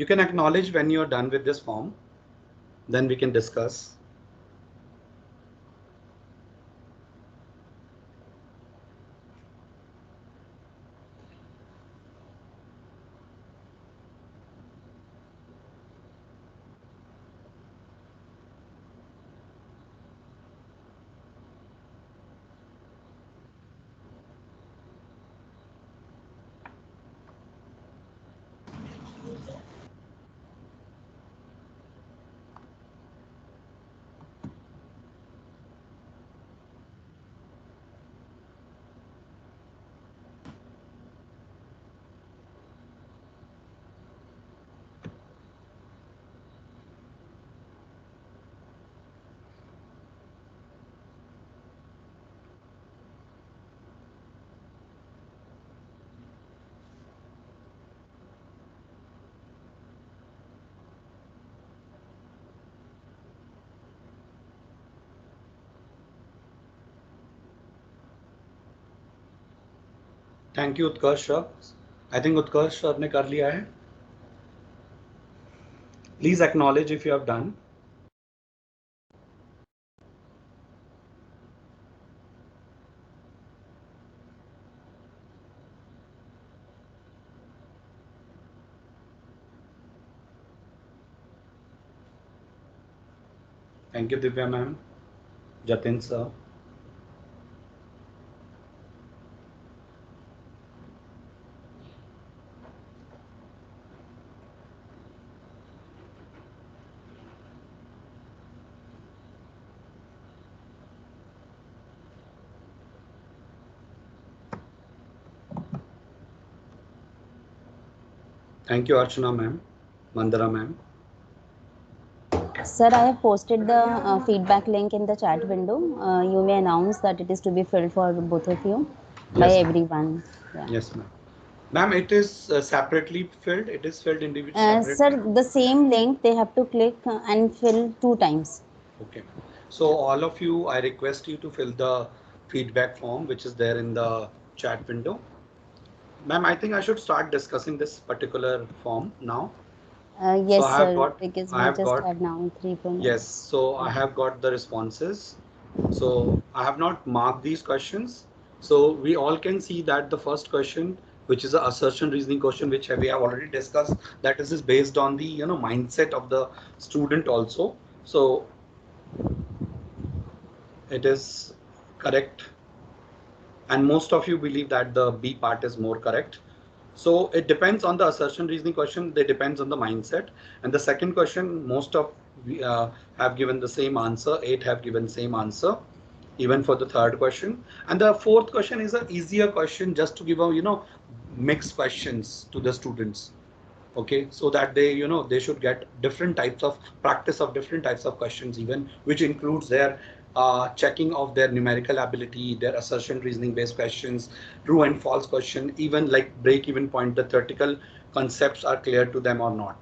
You can acknowledge when you're done with this form. Then we can discuss. Thank you, Utkarsh sir. I think Utkarsh sir ने कर लिया है. Please acknowledge if you have done. Thank you, Divya ma'am. Jatin sir. Thank you, Archana ma'am. Mandara ma'am. Sir, I have posted the feedback link in the chat window. You may announce that it is to be filled for both of you by everyone. Yeah. Yes, ma'am. Ma'am, it is separately filled. It is filled individually. Sir, the same link they have to click and fill 2 times. Okay. So all of you, I request you to fill the feedback form which is there in the chat window. Ma'am, I think I should start discussing this particular form now. Yes, so sir, because we just had now 3 minutes. Yes, so I have got the responses. So I have not marked these questions. So we all can see that the first question, which is an assertion reasoning question, which we have already discussed, that is based on the mindset of the student also. So it is correct. And most of you believe that the B part is more correct. So it depends on the assertion reasoning question. They depends on the mindset. And the second question, most of have given the same answer. 8 have given same answer, even for the third question. And the fourth question is an easier question, just to give a mixed questions to the students. Okay, so that they they should get different types of practice of different types of questions, even which includes their checking of their numerical ability, their assertion reasoning based questions, true and false question, even like break-even point, the theoretical concepts are clear to them or not.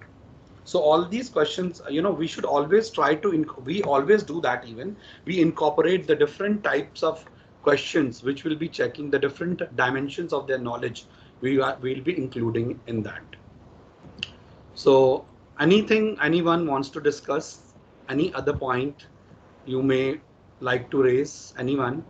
So all these questions, we should always try to, we always do that, even we incorporate the different types of questions which will be checking the different dimensions of their knowledge. We'll be including in that. So anything anyone wants to discuss, any other point you may like to raise, anyone?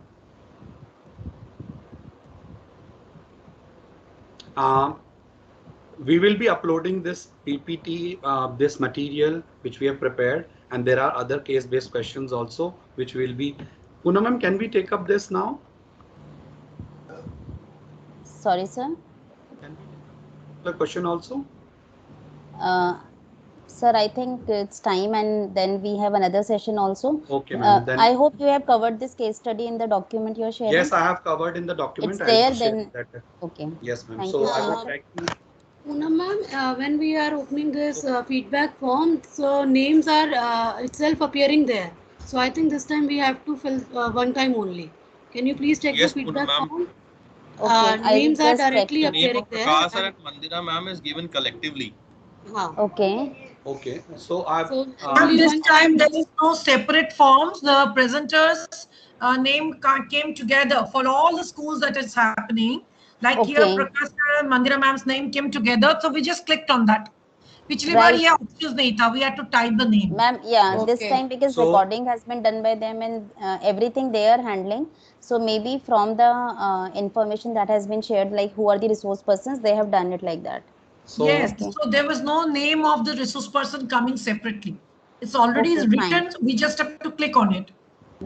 We will be uploading this PPT, this material which we have prepared, and there are other case-based questions also which will be. Poonam ma'am, can we take up this now? Sorry, sir. Can we take up the question also? Sir, I think it's time, and then we have another session also. Okay, ma'am. I hope you have covered this case study in the document you're sharing. Yes, I have covered in the document. It's there then. Okay. Yes, ma'am. Thank so you. I would like to. Poonam ma'am, when we are opening this feedback form, so names are itself appearing there. So I think this time we have to fill one time only. Can you please check the feedback form? Names are directly appearing there. Prakash sir and Mandira ma'am is given collectively. Okay. Okay, so I've. This time there is no separate forms. The presenters' name came together for all the schools that is happening. Like here, Prakash sir and Mandira ma'am's name came together. So we just clicked on that. पिछली बार ये options नहीं था, we had to type the name. Ma'am, yeah, this Okay. time because So- recording has been done by them and everything they are handling. So maybe from the information that has been shared, like who are the resource persons, they have done it like that. So Yes, so there was no name of the resource person coming separately. It's already Okay, written, we just have to click on it.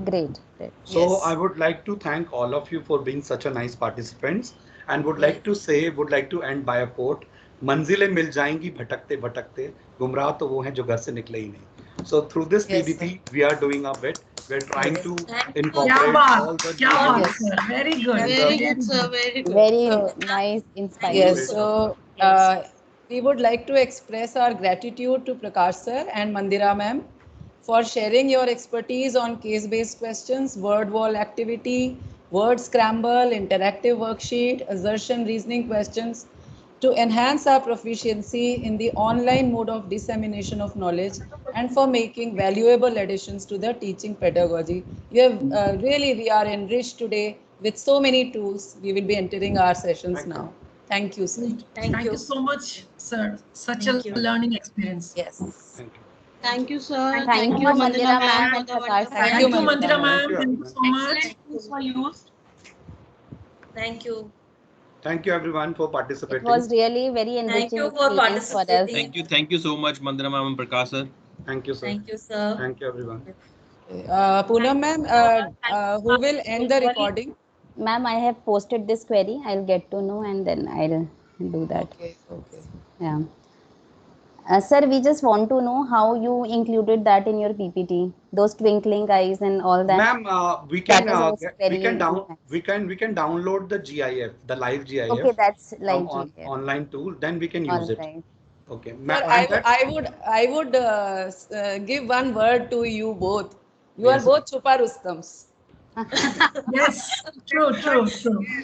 Great, great. So Yes. I would like to thank all of you for being such a nice participants and would like to end by a quote. मंजिलें मिल जाएंगी भटकते भटकते, गुमराह तो वो हैं जो घर से निकले ही नहीं. So through this Yes, PPT, we are doing our bit. We are trying to incorporate Kya baat, all the kya baat, details sir. Very good. in Very the- good, sir. Very good. Very So- nice, inspiring. Yes, so we would like to express our gratitude to Prakash sir and Mandira ma'am for sharing your expertise on case-based questions, word wall activity, word scramble, interactive worksheet, assertion reasoning questions to enhance our proficiency in the online mode of dissemination of knowledge and for making valuable additions to the teaching pedagogy. We are enriched today with so many tools. We will be entering our sessions now. Thank you, sir. Thank you so much, sir. Such Thank a learning experience. Yes. Thank you. Thank you, sir. Thank you, Mandira ma'am and Prakash sir. Thank you, Mandira ma'am. Thank you, Thank you so much. Excellent tools were used. Thank you. Thank you everyone for It participating. was really very Thank enriching you for experience for us. participating. Thank you so much, Mandira ma'am and Prakash sir. Thank you, sir. Thank you, sir. Thank you, everyone. Poonam ma'am, who will end the recording? Ma'am, I have posted this query. I'll get to know and then I'll do that. Okay, okay. Yeah. Sir, we just want to know how you included that in your PPT, those twinkling eyes and all that. Ma'am, we can That is also very we can download the GIF, the live GIF. Okay, that's live from GIF. online tool. Then we can use it. Alright. Okay. Sir, I would give one word to you both. You Yes. are both Chupa Rustams. Yes, true.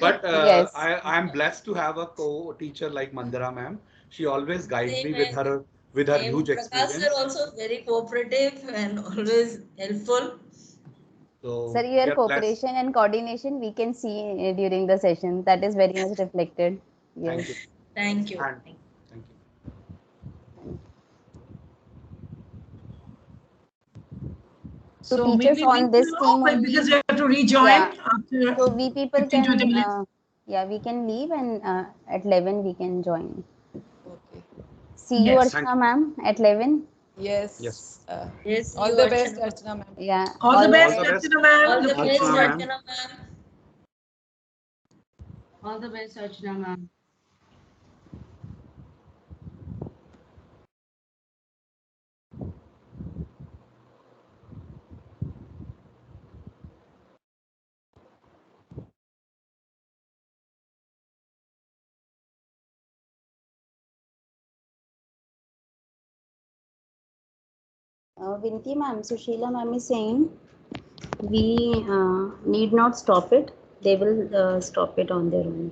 But Yes. I am blessed to have a co-teacher like Mandira ma'am. She always guides Same me with her Same. huge Prakash experience. sir also very cooperative and always helpful. So Sir, we your are blessed. cooperation and coordination we can see during the session. That is very much reflected. Thank Yes. you. Thank you. And thank you. To So teach us maybe on this know, theme but only. because you have to rejoin Yeah. after So we people 15, 20 can, minutes. we can leave and at 11 we can join. Okay. See you, Yes. Archana ma'am, at 11. Yes. Yes. Yes, All you, the best, Archana. Archana ma'am. Yeah. All the best, All the best. Archana ma'am. All the Looking best, forward. ma'am. Archana ma'am. All the best, Archana ma'am. Vinti ma'am, Sushila ma'am is saying we need not stop it. They will stop it on their own.